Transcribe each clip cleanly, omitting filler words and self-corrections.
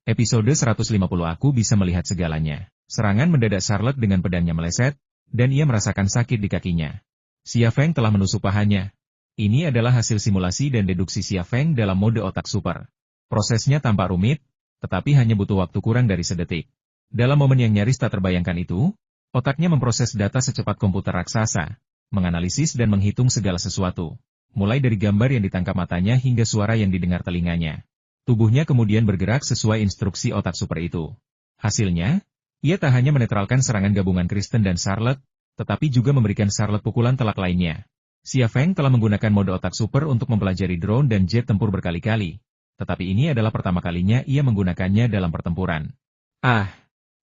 Episode 150 Aku bisa melihat segalanya. Serangan mendadak Charlotte dengan pedangnya meleset, dan ia merasakan sakit di kakinya. Xia Feng telah menusuk pahanya. Ini adalah hasil simulasi dan deduksi Xia Feng dalam mode otak super. Prosesnya tampak rumit, tetapi hanya butuh waktu kurang dari sedetik. Dalam momen yang nyaris tak terbayangkan itu, otaknya memproses data secepat komputer raksasa, menganalisis dan menghitung segala sesuatu. Mulai dari gambar yang ditangkap matanya hingga suara yang didengar telinganya. Tubuhnya kemudian bergerak sesuai instruksi otak super itu. Hasilnya, ia tak hanya menetralkan serangan gabungan Kristen dan Charlotte, tetapi juga memberikan Charlotte pukulan telak lainnya. Xia Feng telah menggunakan mode otak super untuk mempelajari drone dan jet tempur berkali-kali. Tetapi ini adalah pertama kalinya ia menggunakannya dalam pertempuran. Ah!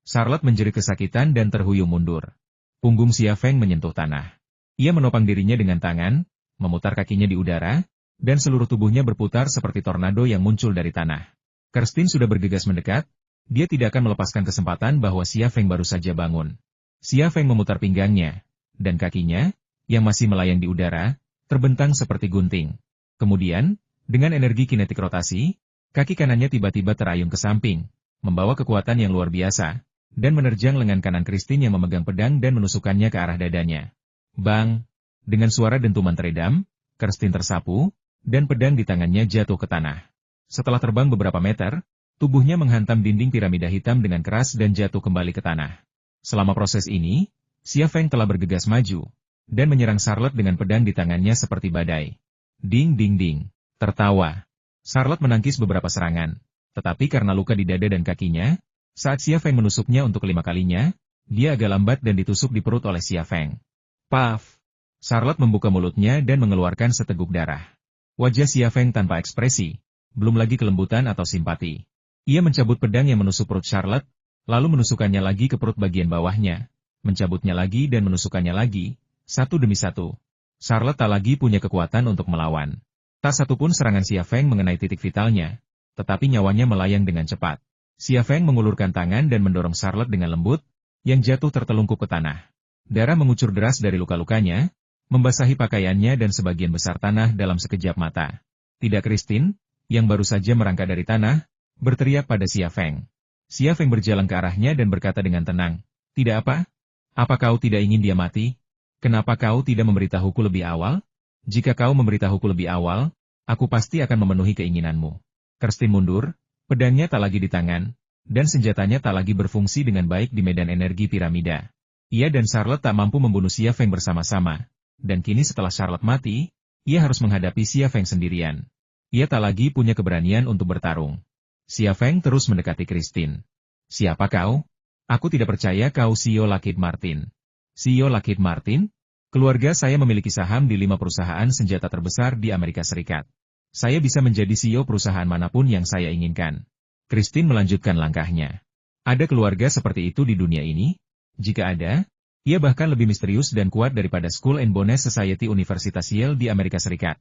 Charlotte menjerit kesakitan dan terhuyung mundur. Punggung Xia Feng menyentuh tanah. Ia menopang dirinya dengan tangan, memutar kakinya di udara, dan seluruh tubuhnya berputar seperti tornado yang muncul dari tanah. Kirsten sudah bergegas mendekat, dia tidak akan melepaskan kesempatan bahwa Xia Feng baru saja bangun. Xia Feng memutar pinggangnya, dan kakinya, yang masih melayang di udara, terbentang seperti gunting. Kemudian, dengan energi kinetik rotasi, kaki kanannya tiba-tiba terayun ke samping, membawa kekuatan yang luar biasa, dan menerjang lengan kanan Kirsten yang memegang pedang dan menusukkannya ke arah dadanya. Bang! Dengan suara dentuman teredam, Kirsten tersapu, dan pedang di tangannya jatuh ke tanah. Setelah terbang beberapa meter, tubuhnya menghantam dinding piramida hitam dengan keras dan jatuh kembali ke tanah. Selama proses ini, Xia Feng telah bergegas maju, dan menyerang Charlotte dengan pedang di tangannya seperti badai. Ding ding ding, tertawa. Charlotte menangkis beberapa serangan, tetapi karena luka di dada dan kakinya, saat Xia Feng menusuknya untuk kelima kalinya, dia agak lambat dan ditusuk di perut oleh Xia Feng. Paf! Charlotte membuka mulutnya dan mengeluarkan seteguk darah. Wajah Xia Feng tanpa ekspresi, belum lagi kelembutan atau simpati. Ia mencabut pedang yang menusuk perut Charlotte, lalu menusukkannya lagi ke perut bagian bawahnya, mencabutnya lagi dan menusukkannya lagi, satu demi satu. Charlotte tak lagi punya kekuatan untuk melawan. Tak satupun serangan Xia Feng mengenai titik vitalnya, tetapi nyawanya melayang dengan cepat. Xia Feng mengulurkan tangan dan mendorong Charlotte dengan lembut, yang jatuh tertelungkup ke tanah. Darah mengucur deras dari luka-lukanya, membasahi pakaiannya dan sebagian besar tanah dalam sekejap mata. Tidak Kirsten, yang baru saja merangkak dari tanah, berteriak pada Xia Feng. Xia Feng berjalan ke arahnya dan berkata dengan tenang, "Tidak apa? Apa kau tidak ingin dia mati? Kenapa kau tidak memberitahuku lebih awal? Jika kau memberitahuku lebih awal, aku pasti akan memenuhi keinginanmu." Kirsten mundur, pedangnya tak lagi di tangan, dan senjatanya tak lagi berfungsi dengan baik di medan energi piramida. Ia dan Charlotte tak mampu membunuh Xia Feng bersama-sama. Dan kini setelah Charlotte mati, ia harus menghadapi Xia Feng sendirian. Ia tak lagi punya keberanian untuk bertarung. Xia Feng terus mendekati Kirsten. "Siapa kau? Aku tidak percaya kau CEO Lockheed Martin." "CEO Lockheed Martin? Keluarga saya memiliki saham di 5 perusahaan senjata terbesar di Amerika Serikat. Saya bisa menjadi CEO perusahaan manapun yang saya inginkan." Kirsten melanjutkan langkahnya. "Ada keluarga seperti itu di dunia ini? Jika ada, ia bahkan lebih misterius dan kuat daripada Skull and Bones Society Universitas Yale di Amerika Serikat."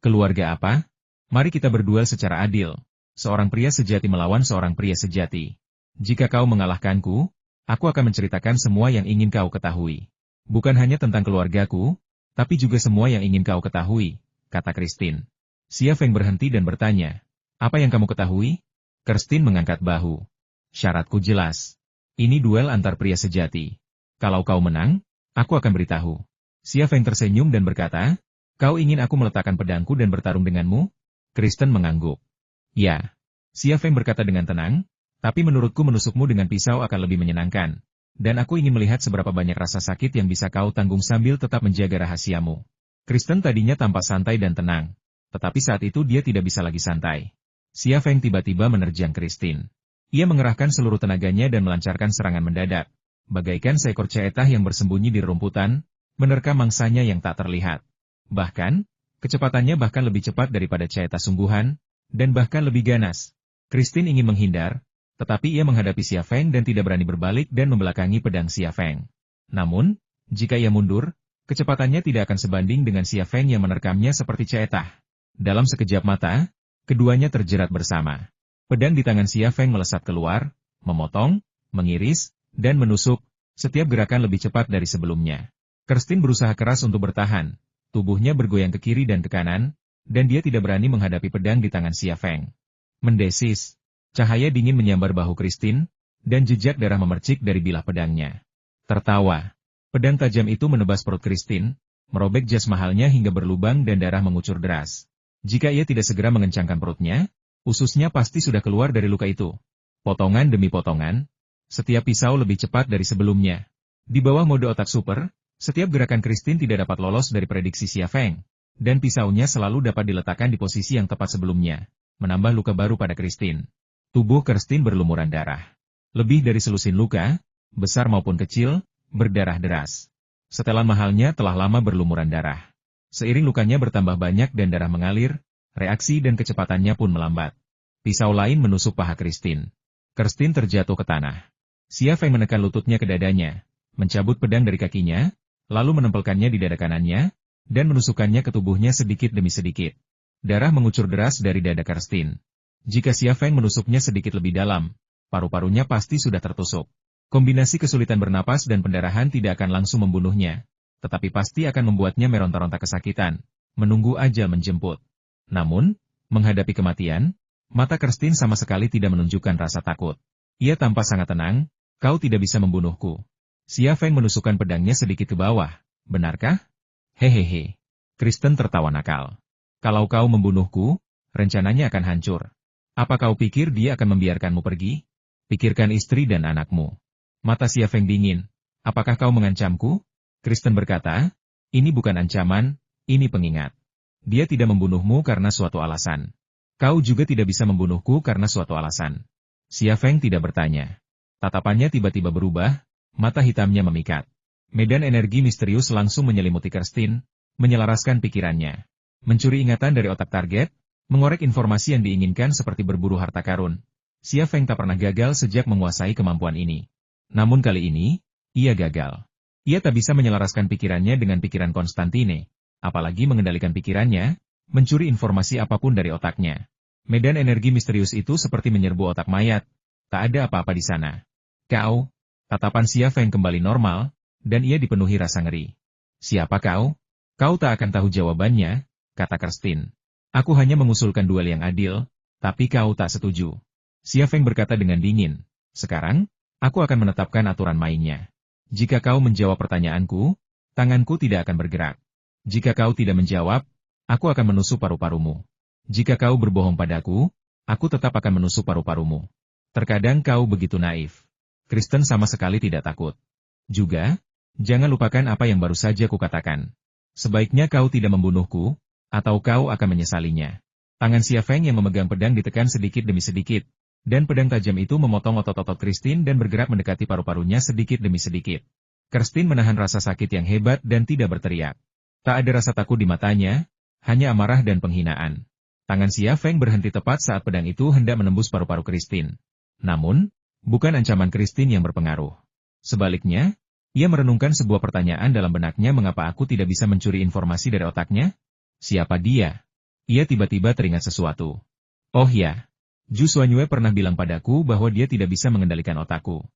"Keluarga apa? Mari kita berduel secara adil. Seorang pria sejati melawan seorang pria sejati. Jika kau mengalahkanku, aku akan menceritakan semua yang ingin kau ketahui. Bukan hanya tentang keluargaku, tapi juga semua yang ingin kau ketahui," kata Kirsten. Xia Feng berhenti dan bertanya, "Apa yang kamu ketahui?" Kirsten mengangkat bahu. "Syaratku jelas. Ini duel antar pria sejati. Kalau kau menang, aku akan beritahu." Xia Feng tersenyum dan berkata, "Kau ingin aku meletakkan pedangku dan bertarung denganmu?" Kirsten mengangguk. "Ya." Xia Feng berkata dengan tenang, "Tapi menurutku menusukmu dengan pisau akan lebih menyenangkan. Dan aku ingin melihat seberapa banyak rasa sakit yang bisa kau tanggung sambil tetap menjaga rahasiamu." Kirsten tadinya tampak santai dan tenang. Tetapi saat itu dia tidak bisa lagi santai. Xia Feng tiba-tiba menerjang Kirsten. Ia mengerahkan seluruh tenaganya dan melancarkan serangan mendadak. Bagaikan seekor ceetah yang bersembunyi di rumputan, menerkam mangsanya yang tak terlihat. Bahkan, kecepatannya bahkan lebih cepat daripada ceetah sungguhan, dan bahkan lebih ganas. Kirsten ingin menghindar, tetapi ia menghadapi Xia Feng dan tidak berani berbalik dan membelakangi pedang Xia Feng. Namun, jika ia mundur, kecepatannya tidak akan sebanding dengan Xia Feng yang menerkamnya seperti ceetah. Dalam sekejap mata, keduanya terjerat bersama. Pedang di tangan Xia Feng melesat keluar, memotong, mengiris, dan menusuk, setiap gerakan lebih cepat dari sebelumnya. Kirsten berusaha keras untuk bertahan, tubuhnya bergoyang ke kiri dan ke kanan, dan dia tidak berani menghadapi pedang di tangan Xia Feng. Mendesis. Cahaya dingin menyambar bahu Christine, dan jejak darah memercik dari bilah pedangnya. Tertawa. Pedang tajam itu menebas perut Christine, merobek jas mahalnya hingga berlubang dan darah mengucur deras. Jika ia tidak segera mengencangkan perutnya, ususnya pasti sudah keluar dari luka itu. Potongan demi potongan, setiap pisau lebih cepat dari sebelumnya. Di bawah mode otak super, setiap gerakan Christine tidak dapat lolos dari prediksi Xia Feng, dan pisaunya selalu dapat diletakkan di posisi yang tepat sebelumnya, menambah luka baru pada Christine. Tubuh Christine berlumuran darah. Lebih dari selusin luka, besar maupun kecil, berdarah deras. Setelan mahalnya telah lama berlumuran darah. Seiring lukanya bertambah banyak dan darah mengalir, reaksi dan kecepatannya pun melambat. Pisau lain menusuk paha Christine. Christine terjatuh ke tanah. Xia Feng menekan lututnya ke dadanya, mencabut pedang dari kakinya, lalu menempelkannya di dada kanannya, dan menusukkannya ke tubuhnya sedikit demi sedikit. Darah mengucur deras dari dada Christine. Jika Xia Feng menusuknya sedikit lebih dalam, paru-parunya pasti sudah tertusuk. Kombinasi kesulitan bernapas dan pendarahan tidak akan langsung membunuhnya, tetapi pasti akan membuatnya meronta-ronta kesakitan, menunggu ajal menjemput. Namun, menghadapi kematian, mata Christine sama sekali tidak menunjukkan rasa takut. Ia tampak sangat tenang, kau tidak bisa membunuhku. Xia Feng menusukkan pedangnya sedikit ke bawah, benarkah? Hehehe. Christine tertawa nakal. Kalau kau membunuhku, rencananya akan hancur. Apa kau pikir dia akan membiarkanmu pergi? Pikirkan istri dan anakmu. Mata Xia Feng dingin. Apakah kau mengancamku? Christine berkata, ini bukan ancaman, ini pengingat. Dia tidak membunuhmu karena suatu alasan. Kau juga tidak bisa membunuhku karena suatu alasan. Xia Feng tidak bertanya. Tatapannya tiba-tiba berubah, mata hitamnya memikat. Medan energi misterius langsung menyelimuti Christine, menyelaraskan pikirannya. Mencuri ingatan dari otak target, mengorek informasi yang diinginkan seperti berburu harta karun. Xia Feng tak pernah gagal sejak menguasai kemampuan ini. Namun kali ini, ia gagal. Ia tak bisa menyelaraskan pikirannya dengan pikiran Konstantine, apalagi mengendalikan pikirannya, mencuri informasi apapun dari otaknya. Medan energi misterius itu seperti menyerbu otak mayat, tak ada apa-apa di sana. Kau, tatapan Xia Feng kembali normal, dan ia dipenuhi rasa ngeri. Siapa kau? Kau tak akan tahu jawabannya, kata Christine. Aku hanya mengusulkan duel yang adil, tapi kau tak setuju. Xia Feng berkata dengan dingin. Sekarang, aku akan menetapkan aturan mainnya. Jika kau menjawab pertanyaanku, tanganku tidak akan bergerak. Jika kau tidak menjawab, aku akan menusuk paru-parumu. Jika kau berbohong padaku, aku tetap akan menusuk paru-parumu. Terkadang kau begitu naif. Christine sama sekali tidak takut. Juga, jangan lupakan apa yang baru saja kukatakan. Sebaiknya kau tidak membunuhku, atau kau akan menyesalinya. Tangan Xia Feng yang memegang pedang ditekan sedikit demi sedikit, dan pedang tajam itu memotong otot-otot Christine dan bergerak mendekati paru-parunya sedikit demi sedikit. Christine menahan rasa sakit yang hebat dan tidak berteriak. Tak ada rasa takut di matanya, hanya amarah dan penghinaan. Tangan Xia Feng berhenti tepat saat pedang itu hendak menembus paru-paru Christine. Namun, bukan ancaman Christine yang berpengaruh. Sebaliknya, ia merenungkan sebuah pertanyaan dalam benaknya, mengapa aku tidak bisa mencuri informasi dari otaknya? Siapa dia? Ia tiba-tiba teringat sesuatu. Oh ya. Zhu Xuanyue pernah bilang padaku bahwa dia tidak bisa mengendalikan otakku.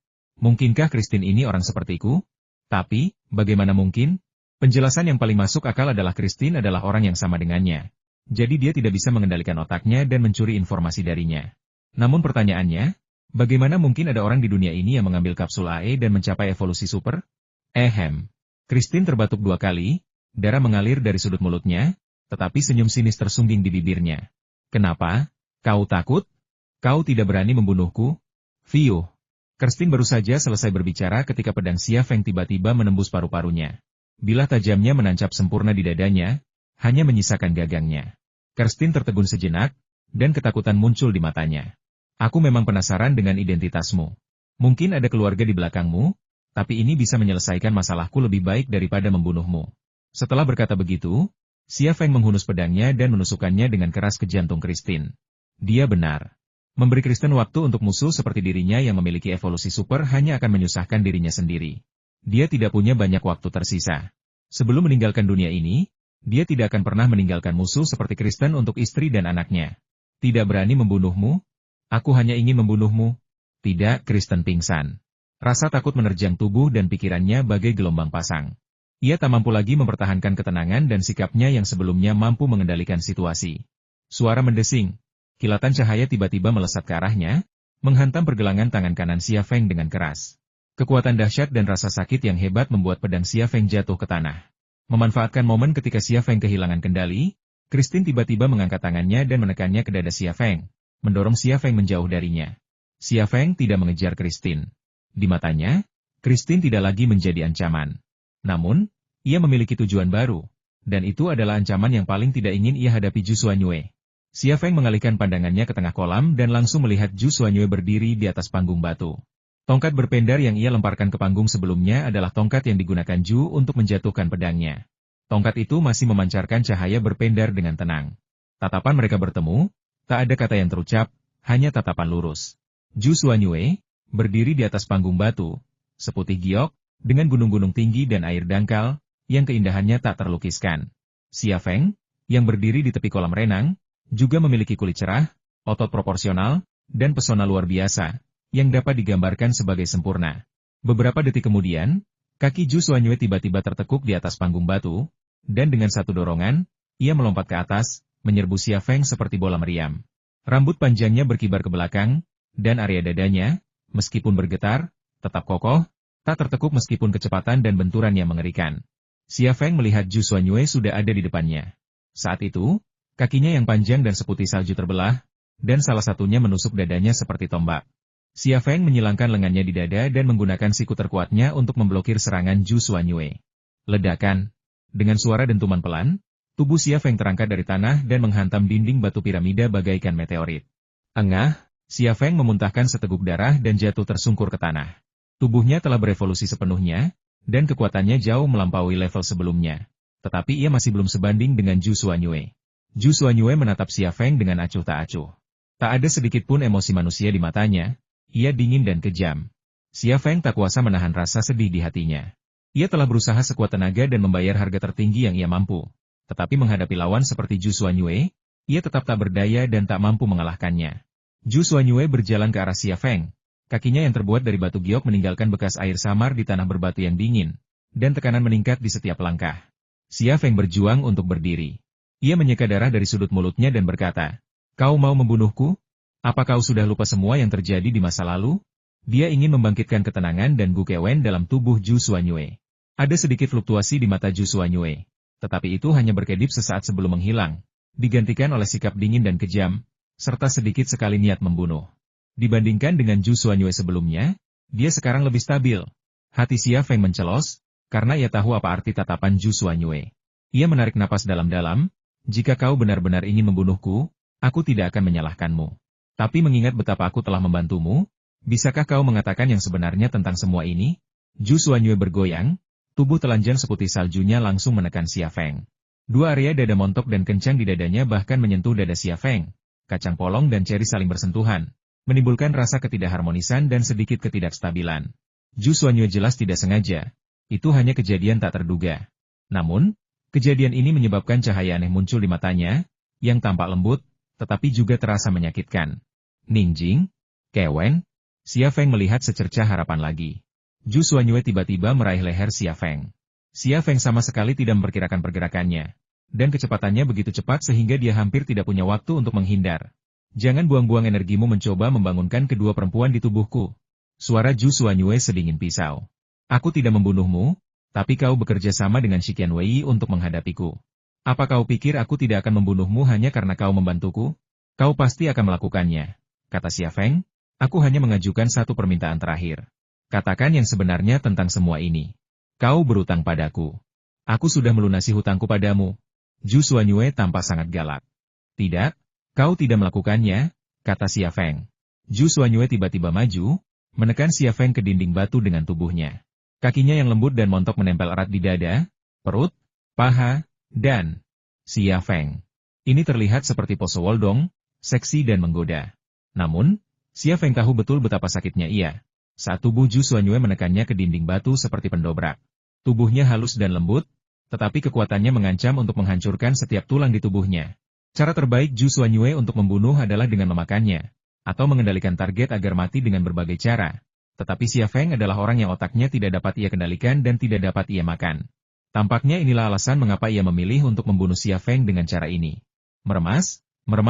Mungkinkah Christine ini orang sepertiku? Tapi, bagaimana mungkin? Penjelasan yang paling masuk akal adalah Christine adalah orang yang sama dengannya. Jadi dia tidak bisa mengendalikan otaknya dan mencuri informasi darinya. Namun pertanyaannya, bagaimana mungkin ada orang di dunia ini yang mengambil kapsul AE dan mencapai evolusi super? Christine terbatuk 2 kali, darah mengalir dari sudut mulutnya, tetapi senyum sinis tersungging di bibirnya. Kenapa? Kau takut? Kau tidak berani membunuhku? Fiuh. Christine baru saja selesai berbicara ketika pedang Xia Feng tiba-tiba menembus paru-parunya. Bilah tajamnya menancap sempurna di dadanya, hanya menyisakan gagangnya. Christine tertegun sejenak, dan ketakutan muncul di matanya. Aku memang penasaran dengan identitasmu. Mungkin ada keluarga di belakangmu, tapi ini bisa menyelesaikan masalahku lebih baik daripada membunuhmu. Setelah berkata begitu, Xia Feng menghunus pedangnya dan menusukkannya dengan keras ke jantung Christine. Dia benar. Memberi Christine waktu untuk musuh seperti dirinya yang memiliki evolusi super hanya akan menyusahkan dirinya sendiri. Dia tidak punya banyak waktu tersisa. Sebelum meninggalkan dunia ini, dia tidak akan pernah meninggalkan musuh seperti Christine untuk istri dan anaknya. Tidak berani membunuhmu? Aku hanya ingin membunuhmu. Tidak, Christine pingsan. Rasa takut menerjang tubuh dan pikirannya bagai gelombang pasang. Ia tak mampu lagi mempertahankan ketenangan dan sikapnya yang sebelumnya mampu mengendalikan situasi. Suara mendesing. Kilatan cahaya tiba-tiba melesat ke arahnya, menghantam pergelangan tangan kanan Xia Feng dengan keras. Kekuatan dahsyat dan rasa sakit yang hebat membuat pedang Xia Feng jatuh ke tanah. Memanfaatkan momen ketika Xia Feng kehilangan kendali, Christine tiba-tiba mengangkat tangannya dan menekannya ke dada Xia Feng, mendorong Xia Feng menjauh darinya. Xia Feng tidak mengejar Christine. Di matanya, Christine tidak lagi menjadi ancaman. Namun, ia memiliki tujuan baru, dan itu adalah ancaman yang paling tidak ingin ia hadapi Zhu Xuanyue. Xia Feng mengalihkan pandangannya ke tengah kolam dan langsung melihat Zhu Xuanyue berdiri di atas panggung batu. Tongkat berpendar yang ia lemparkan ke panggung sebelumnya adalah tongkat yang digunakan Zhu untuk menjatuhkan pedangnya. Tongkat itu masih memancarkan cahaya berpendar dengan tenang. Tatapan mereka bertemu, tak ada kata yang terucap, hanya tatapan lurus. Zhu Xuanyue berdiri di atas panggung batu, seputih giok, dengan gunung-gunung tinggi dan air dangkal, yang keindahannya tak terlukiskan. Xia Feng, yang berdiri di tepi kolam renang, juga memiliki kulit cerah, otot proporsional, dan pesona luar biasa, yang dapat digambarkan sebagai sempurna. Beberapa detik kemudian, kaki Zhu Xuanyue tiba-tiba tertekuk di atas panggung batu, dan dengan satu dorongan, ia melompat ke atas, menyerbu Xia Feng seperti bola meriam. Rambut panjangnya berkibar ke belakang, dan area dadanya, meskipun bergetar, tetap kokoh, tak tertekuk meskipun kecepatan dan benturan yang mengerikan. Xia Feng melihat Zhu Xuanyue sudah ada di depannya. Saat itu, kakinya yang panjang dan seputih salju terbelah, dan salah satunya menusuk dadanya seperti tombak. Xia Feng menyilangkan lengannya di dada dan menggunakan siku terkuatnya untuk memblokir serangan Zhu Xuanyue. Ledakan. Dengan suara dentuman pelan, tubuh Xia Feng terangkat dari tanah dan menghantam dinding batu piramida bagaikan meteorit. Engah, Xia Feng memuntahkan seteguk darah dan jatuh tersungkur ke tanah. Tubuhnya telah berevolusi sepenuhnya, dan kekuatannya jauh melampaui level sebelumnya. Tetapi ia masih belum sebanding dengan Zhu Xuanyue. Zhu Xuanyue menatap Xia Feng dengan acuh tak acuh. Tak ada sedikit pun emosi manusia di matanya. Ia dingin dan kejam. Xia Feng tak kuasa menahan rasa sedih di hatinya. Ia telah berusaha sekuat tenaga dan membayar harga tertinggi yang ia mampu. Tetapi menghadapi lawan seperti Zhu Xuanyue, ia tetap tak berdaya dan tak mampu mengalahkannya. Zhu Xuanyue berjalan ke arah Xia Feng. Kakinya yang terbuat dari batu giok meninggalkan bekas air samar di tanah berbatu yang dingin, dan tekanan meningkat di setiap langkah. Xia Feng berjuang untuk berdiri. Ia menyeka darah dari sudut mulutnya dan berkata, "Kau mau membunuhku? Apa kau sudah lupa semua yang terjadi di masa lalu?" Dia ingin membangkitkan ketenangan dan gukewen dalam tubuh Zhu Xuanyue. Ada sedikit fluktuasi di mata Zhu Xuanyue, tetapi itu hanya berkedip sesaat sebelum menghilang, digantikan oleh sikap dingin dan kejam, serta sedikit sekali niat membunuh. Dibandingkan dengan Zhu Xuanyue sebelumnya, dia sekarang lebih stabil. Hati Xia Feng mencelos, karena ia tahu apa arti tatapan Zhu Xuanyue. Ia menarik napas dalam-dalam, "Jika kau benar-benar ingin membunuhku, aku tidak akan menyalahkanmu. Tapi mengingat betapa aku telah membantumu, bisakah kau mengatakan yang sebenarnya tentang semua ini?" Zhu Xuanyue bergoyang, tubuh telanjang seputih saljunya langsung menekan Xia Feng. Dua area dada montok dan kencang di dadanya bahkan menyentuh dada Xia Feng. Kacang polong dan ceri saling bersentuhan, menimbulkan rasa ketidakharmonisan dan sedikit ketidakstabilan. Zhu Xuanyue jelas tidak sengaja. Itu hanya kejadian tak terduga. Namun, kejadian ini menyebabkan cahaya aneh muncul di matanya, yang tampak lembut, tetapi juga terasa menyakitkan. "Ningjing, Kewen." Xia Feng melihat secercah harapan lagi. Zhu Xuanyue tiba-tiba meraih leher Xia Feng. Xia Feng sama sekali tidak memperkirakan pergerakannya, dan kecepatannya begitu cepat sehingga dia hampir tidak punya waktu untuk menghindar. "Jangan buang-buang energimu mencoba membangunkan kedua perempuan di tubuhku." Suara Zhu Xuanyue sedingin pisau. "Aku tidak membunuhmu, tapi kau bekerja sama dengan Shiqian Wei untuk menghadapiku. Apa kau pikir aku tidak akan membunuhmu hanya karena kau membantuku? Kau pasti akan melakukannya," kata Xia Feng. "Aku hanya mengajukan satu permintaan terakhir. Katakan yang sebenarnya tentang semua ini. Kau berutang padaku. Aku sudah melunasi hutangku padamu." Zhu Xuanyue tampak sangat galak. "Tidak, kau tidak melakukannya," kata Xia Feng. Zhu Xuanyue tiba-tiba maju, menekan Xia Feng ke dinding batu dengan tubuhnya. Kakinya yang lembut dan montok menempel erat di dada, perut, paha, dan Xia Feng. Ini terlihat seperti pose Woldong, seksi dan menggoda. Namun, Xia Feng tahu betul betapa sakitnya ia. Saat tubuh Zhu Xuanyue menekannya ke dinding batu seperti pendobrak. Tubuhnya halus dan lembut, tetapi kekuatannya mengancam untuk menghancurkan setiap tulang di tubuhnya. Cara terbaik Zhu Xuanyue untuk membunuh adalah dengan memakannya, atau mengendalikan target agar mati dengan berbagai cara. Tetapi Xia Feng adalah orang yang otaknya tidak dapat ia kendalikan dan tidak dapat ia makan. Tampaknya inilah alasan mengapa ia memilih untuk membunuh Xia Feng dengan cara ini. Meremas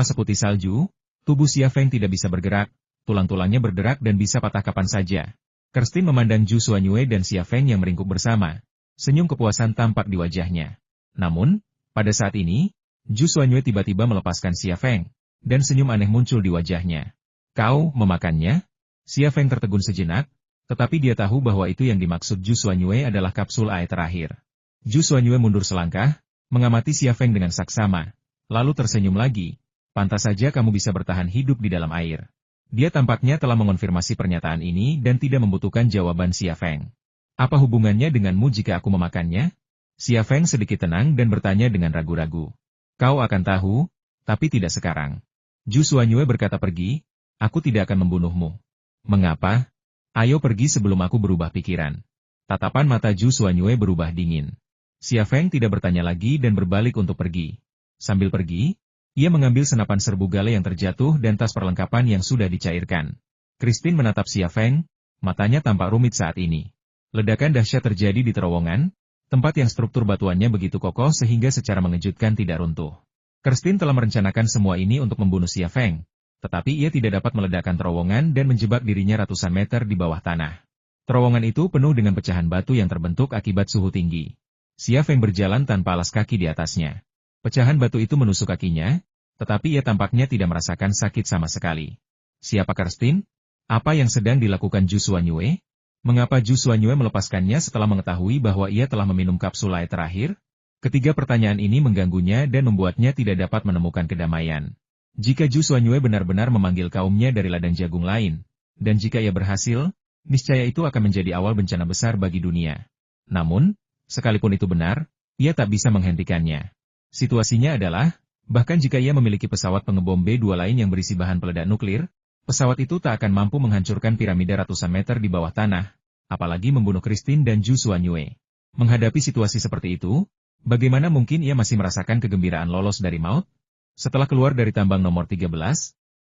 seputih salju, tubuh Xia Feng tidak bisa bergerak, tulang-tulangnya berderak dan bisa patah kapan saja. Kirsten memandang Zhu Xuanyue dan Xia Feng yang meringkuk bersama. Senyum kepuasan tampak di wajahnya. Namun, pada saat ini, Zhu Xuanyue tiba-tiba melepaskan Xia Feng, dan senyum aneh muncul di wajahnya. Kau memakannya? Xia Feng tertegun sejenak, tetapi dia tahu bahwa itu yang dimaksud Zhu Xuanyue adalah kapsul air terakhir. Zhu Xuanyue mundur selangkah, mengamati Xia Feng dengan saksama, lalu tersenyum lagi. Pantas saja kamu bisa bertahan hidup di dalam air. Dia tampaknya telah mengonfirmasi pernyataan ini dan tidak membutuhkan jawaban Xia Feng. Apa hubungannya denganmu jika aku memakannya? Xia Feng sedikit tenang dan bertanya dengan ragu-ragu. Kau akan tahu, tapi tidak sekarang. Zhu Xuanyue berkata pergi, aku tidak akan membunuhmu. Mengapa? Ayo pergi sebelum aku berubah pikiran. Tatapan mata Zhu Xuanyue berubah dingin. Xia Feng tidak bertanya lagi dan berbalik untuk pergi. Sambil pergi, ia mengambil senapan serbu gale yang terjatuh dan tas perlengkapan yang sudah dicairkan. Kirsten menatap Xia Feng, matanya tampak rumit saat ini. Ledakan dahsyat terjadi di terowongan, tempat yang struktur batuannya begitu kokoh sehingga secara mengejutkan tidak runtuh. Kirsten telah merencanakan semua ini untuk membunuh Xia Feng, tetapi ia tidak dapat meledakkan terowongan dan menjebak dirinya ratusan meter di bawah tanah. Terowongan itu penuh dengan pecahan batu yang terbentuk akibat suhu tinggi. Xia Feng berjalan tanpa alas kaki di atasnya. Pecahan batu itu menusuk kakinya, tetapi ia tampaknya tidak merasakan sakit sama sekali. Siapa Kirsten? Apa yang sedang dilakukan Zhu Xuanyue? Mengapa Zhu Xuanyue melepaskannya setelah mengetahui bahwa ia telah meminum kapsul air terakhir? Ketiga pertanyaan ini mengganggunya dan membuatnya tidak dapat menemukan kedamaian. Jika Zhu Xuanyue benar-benar memanggil kaumnya dari ladang jagung lain, dan jika ia berhasil, niscaya itu akan menjadi awal bencana besar bagi dunia. Namun, sekalipun itu benar, ia tak bisa menghentikannya. Situasinya adalah, bahkan jika ia memiliki pesawat pengebom B-2 lain yang berisi bahan peledak nuklir, pesawat itu tak akan mampu menghancurkan piramida ratusan meter di bawah tanah, apalagi membunuh Kirsten dan Zhu Xuanyue. Menghadapi situasi seperti itu, bagaimana mungkin ia masih merasakan kegembiraan lolos dari maut? Setelah keluar dari tambang nomor 13,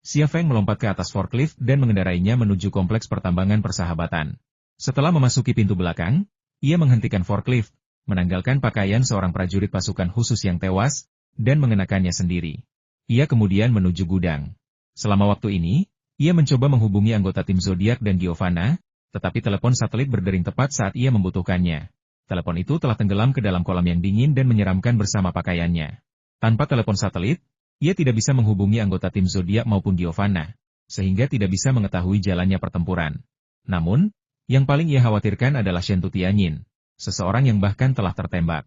Xia Feng melompat ke atas forklift dan mengendarainya menuju kompleks pertambangan persahabatan. Setelah memasuki pintu belakang, ia menghentikan forklift, menanggalkan pakaian seorang prajurit pasukan khusus yang tewas, dan mengenakannya sendiri. Ia kemudian menuju gudang. Selama waktu ini, ia mencoba menghubungi anggota tim Zodiac dan Giovanna, tetapi telepon satelit berdering tepat saat ia membutuhkannya. Telepon itu telah tenggelam ke dalam kolam yang dingin dan menyeramkan bersama pakaiannya. Tanpa telepon satelit, ia tidak bisa menghubungi anggota tim Zodiac maupun Giovanna, sehingga tidak bisa mengetahui jalannya pertempuran. Namun, yang paling ia khawatirkan adalah Shen Tutianyin, seseorang yang bahkan telah tertembak.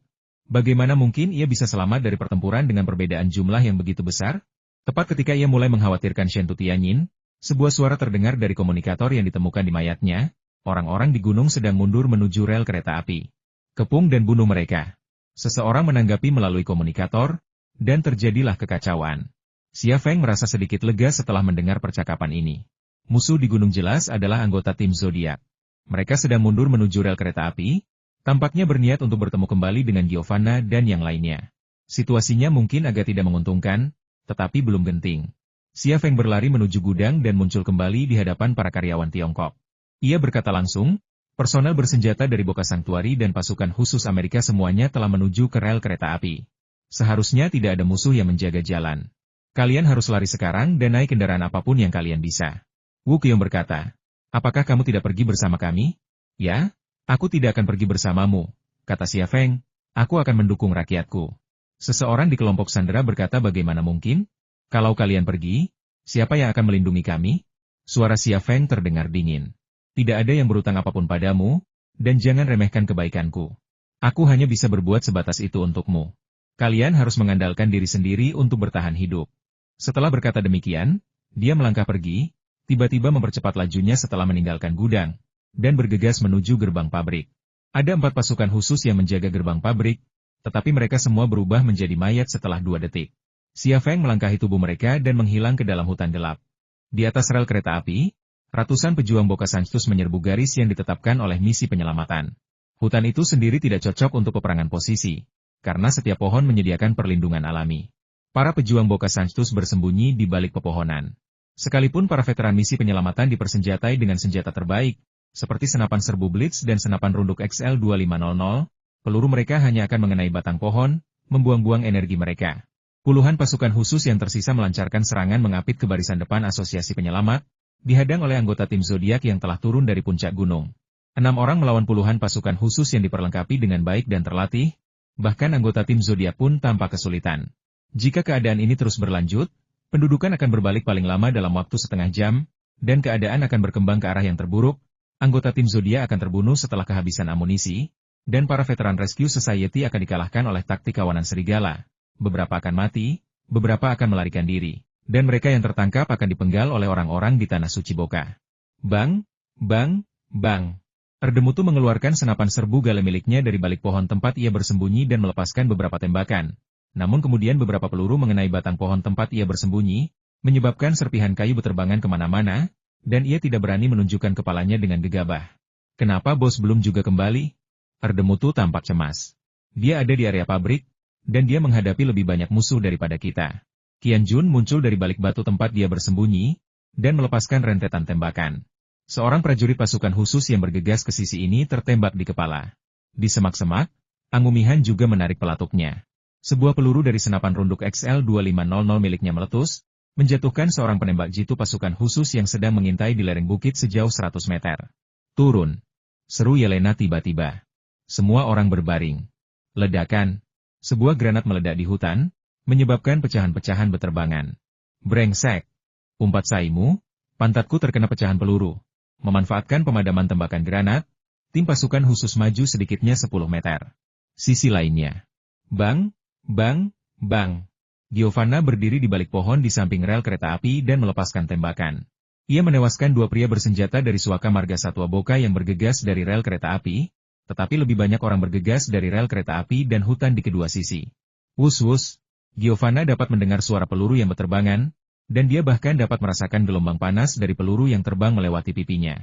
Bagaimana mungkin ia bisa selamat dari pertempuran dengan perbedaan jumlah yang begitu besar? Tepat ketika ia mulai mengkhawatirkan Shen Tutianyin, sebuah suara terdengar dari komunikator yang ditemukan di mayatnya. Orang-orang di gunung sedang mundur menuju rel kereta api. Kepung dan bunuh mereka. Seseorang menanggapi melalui komunikator, dan terjadilah kekacauan. Xia Feng merasa sedikit lega setelah mendengar percakapan ini. Musuh di gunung jelas adalah anggota tim Zodiac. Mereka sedang mundur menuju rel kereta api, tampaknya berniat untuk bertemu kembali dengan Giovanna dan yang lainnya. Situasinya mungkin agak tidak menguntungkan, tetapi belum genting. Xia Feng berlari menuju gudang dan muncul kembali di hadapan para karyawan Tiongkok. Ia berkata langsung, personel bersenjata dari Boka Sanctuary dan pasukan khusus Amerika semuanya telah menuju ke rel kereta api. Seharusnya tidak ada musuh yang menjaga jalan. Kalian harus lari sekarang dan naik kendaraan apapun yang kalian bisa. Wu Qiong berkata, apakah kamu tidak pergi bersama kami? Ya, aku tidak akan pergi bersamamu, kata Xia Feng, aku akan mendukung rakyatku. Seseorang di kelompok Sandera berkata bagaimana mungkin? Kalau kalian pergi, siapa yang akan melindungi kami? Suara Xia Feng terdengar dingin. Tidak ada yang berutang apapun padamu, dan jangan remehkan kebaikanku. Aku hanya bisa berbuat sebatas itu untukmu. Kalian harus mengandalkan diri sendiri untuk bertahan hidup. Setelah berkata demikian, dia melangkah pergi, tiba-tiba mempercepat lajunya setelah meninggalkan gudang, dan bergegas menuju gerbang pabrik. Ada 4 pasukan khusus yang menjaga gerbang pabrik, tetapi mereka semua berubah menjadi mayat setelah 2 detik. Xia Feng melangkahi tubuh mereka dan menghilang ke dalam hutan gelap. Di atas rel kereta api, ratusan pejuang Boka Sanctus menyerbu garis yang ditetapkan oleh misi penyelamatan. Hutan itu sendiri tidak cocok untuk peperangan posisi, karena setiap pohon menyediakan perlindungan alami. Para pejuang Boka Sanctus bersembunyi di balik pepohonan. Sekalipun para veteran misi penyelamatan dipersenjatai dengan senjata terbaik, seperti senapan serbu Blitz dan senapan runduk XL-2500, peluru mereka hanya akan mengenai batang pohon, membuang-buang energi mereka. Puluhan pasukan khusus yang tersisa melancarkan serangan mengapit ke barisan depan asosiasi penyelamat, dihadang oleh anggota tim zodiak yang telah turun dari puncak gunung. 6 orang melawan puluhan pasukan khusus yang diperlengkapi dengan baik dan terlatih, bahkan anggota tim zodiak pun tanpa kesulitan. Jika keadaan ini terus berlanjut, pendudukan akan berbalik paling lama dalam waktu setengah jam, dan keadaan akan berkembang ke arah yang terburuk. Anggota tim zodiak akan terbunuh setelah kehabisan amunisi, dan para veteran Rescue Society akan dikalahkan oleh taktik kawanan serigala. Beberapa akan mati, beberapa akan melarikan diri, dan mereka yang tertangkap akan dipenggal oleh orang-orang di tanah suci Boka. Bang, bang, bang. Erdemutu mengeluarkan senapan serbu gale miliknya dari balik pohon tempat ia bersembunyi dan melepaskan beberapa tembakan. Namun kemudian beberapa peluru mengenai batang pohon tempat ia bersembunyi, menyebabkan serpihan kayu berterbangan kemana-mana, dan ia tidak berani menunjukkan kepalanya dengan gegabah. Kenapa bos belum juga kembali? Erdemutu tampak cemas. Dia ada di area pabrik, dan dia menghadapi lebih banyak musuh daripada kita. Qianjun muncul dari balik batu tempat dia bersembunyi, dan melepaskan rentetan tembakan. Seorang prajurit pasukan khusus yang bergegas ke sisi ini tertembak di kepala. Di semak-semak, Angumihan juga menarik pelatuknya. Sebuah peluru dari senapan runduk XL-2500 miliknya meletus, menjatuhkan seorang penembak jitu pasukan khusus yang sedang mengintai di lereng bukit sejauh 100 meter. Turun. Seru Yelena tiba-tiba. Semua orang berbaring. Ledakan. Sebuah granat meledak di hutan, menyebabkan pecahan-pecahan beterbangan. Brengsek. Umpat saimu, pantatku terkena pecahan peluru. Memanfaatkan pemadaman tembakan granat, tim pasukan khusus maju sedikitnya 10 meter. Sisi lainnya. Bang, bang, bang. Giovanna berdiri di balik pohon di samping rel kereta api dan melepaskan tembakan. Ia menewaskan 2 pria bersenjata dari Suaka Marga Satwa Boka yang bergegas dari rel kereta api, tetapi lebih banyak orang bergegas dari rel kereta api dan hutan di kedua sisi. Wus-wus, Giovanna dapat mendengar suara peluru yang berterbangan, dan dia bahkan dapat merasakan gelombang panas dari peluru yang terbang melewati pipinya.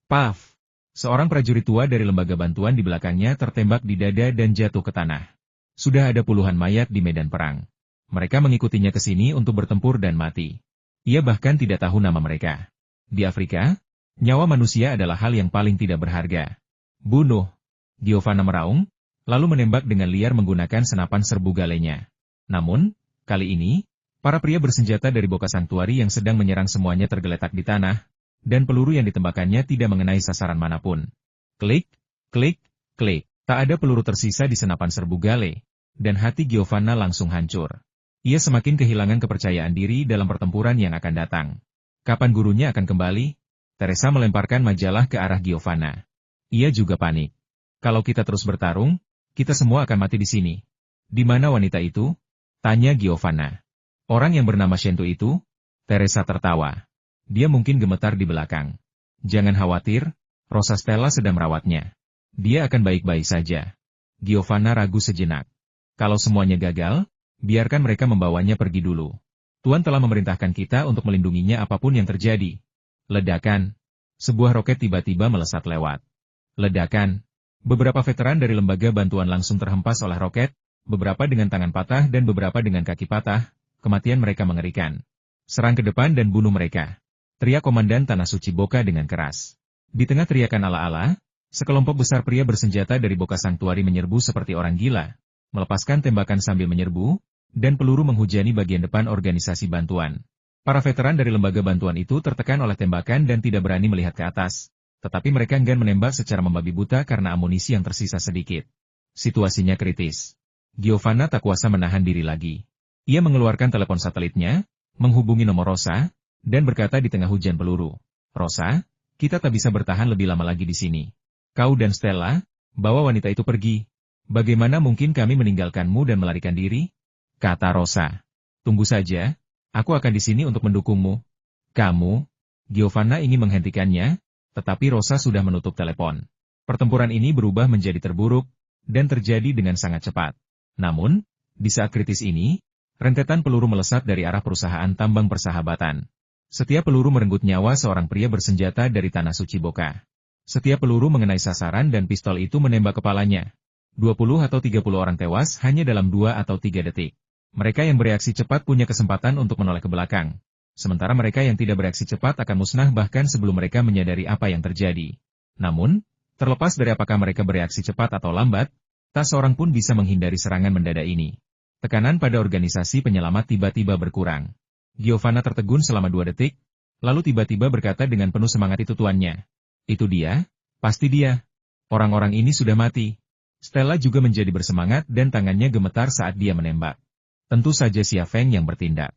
Paf! Seorang prajurit tua dari lembaga bantuan di belakangnya tertembak di dada dan jatuh ke tanah. Sudah ada puluhan mayat di medan perang. Mereka mengikutinya ke sini untuk bertempur dan mati. Ia bahkan tidak tahu nama mereka. Di Afrika, nyawa manusia adalah hal yang paling tidak berharga. Bunuh! Giovanna meraung, lalu menembak dengan liar menggunakan senapan serbu galenya. Namun, kali ini, para pria bersenjata dari Boka Sanctuary yang sedang menyerang semuanya tergeletak di tanah, dan peluru yang ditembakkannya tidak mengenai sasaran manapun. Klik, klik, klik. Tak ada peluru tersisa di senapan serbu gale, dan hati Giovanna langsung hancur. Ia semakin kehilangan kepercayaan diri dalam pertempuran yang akan datang. Kapan gurunya akan kembali? Teresa melemparkan majalah ke arah Giovanna. Ia juga panik. Kalau kita terus bertarung, kita semua akan mati di sini. Di mana wanita itu? Tanya Giovanna. Orang yang bernama Shento itu? Teresa tertawa. Dia mungkin gemetar di belakang. Jangan khawatir, Rosa Stella sedang merawatnya. Dia akan baik-baik saja. Giovanna ragu sejenak. Kalau semuanya gagal, biarkan mereka membawanya pergi dulu. Tuan telah memerintahkan kita untuk melindunginya apapun yang terjadi. Ledakan. Sebuah roket tiba-tiba melesat lewat. Ledakan. Beberapa veteran dari lembaga bantuan langsung terhempas oleh roket, beberapa dengan tangan patah dan beberapa dengan kaki patah. Kematian mereka mengerikan. Serang ke depan dan bunuh mereka. Teriak Komandan Tanah Suci Boka dengan keras. Di tengah teriakan ala-ala, sekelompok besar pria bersenjata dari Boka Sanctuary menyerbu seperti orang gila, melepaskan tembakan sambil menyerbu, dan peluru menghujani bagian depan organisasi bantuan. Para veteran dari lembaga bantuan itu tertekan oleh tembakan dan tidak berani melihat ke atas, tetapi mereka enggan menembak secara membabi buta karena amunisi yang tersisa sedikit. Situasinya kritis. Giovanna tak kuasa menahan diri lagi. Ia mengeluarkan telepon satelitnya, menghubungi nomor Rosa, dan berkata di tengah hujan peluru, "Rosa, kita tak bisa bertahan lebih lama lagi di sini. Kau dan Stella, bawa wanita itu pergi. Bagaimana mungkin kami meninggalkanmu dan melarikan diri?" Kata Rosa. "Tunggu saja, aku akan di sini untuk mendukungmu." "Kamu?" Giovanna ingin menghentikannya, tetapi Rosa sudah menutup telepon. Pertempuran ini berubah menjadi terburuk, dan terjadi dengan sangat cepat. Namun, di saat kritis ini, rentetan peluru melesat dari arah perusahaan tambang persahabatan. Setiap peluru merenggut nyawa seorang pria bersenjata dari Tanah Suci Boka. Setiap peluru mengenai sasaran dan pistol itu menembak kepalanya. 20 atau 30 orang tewas hanya dalam 2 atau 3 detik. Mereka yang bereaksi cepat punya kesempatan untuk menoleh ke belakang. Sementara mereka yang tidak bereaksi cepat akan musnah bahkan sebelum mereka menyadari apa yang terjadi. Namun, terlepas dari apakah mereka bereaksi cepat atau lambat, tak seorang pun bisa menghindari serangan mendadak ini. Tekanan pada organisasi penyelamat tiba-tiba berkurang. Giovanna tertegun selama 2 detik, Lalu tiba-tiba berkata dengan penuh semangat, itu tuannya. Itu dia, pasti dia. Orang-orang ini sudah mati. Stella juga menjadi bersemangat dan tangannya gemetar saat dia menembak. Tentu saja Xia Feng yang bertindak.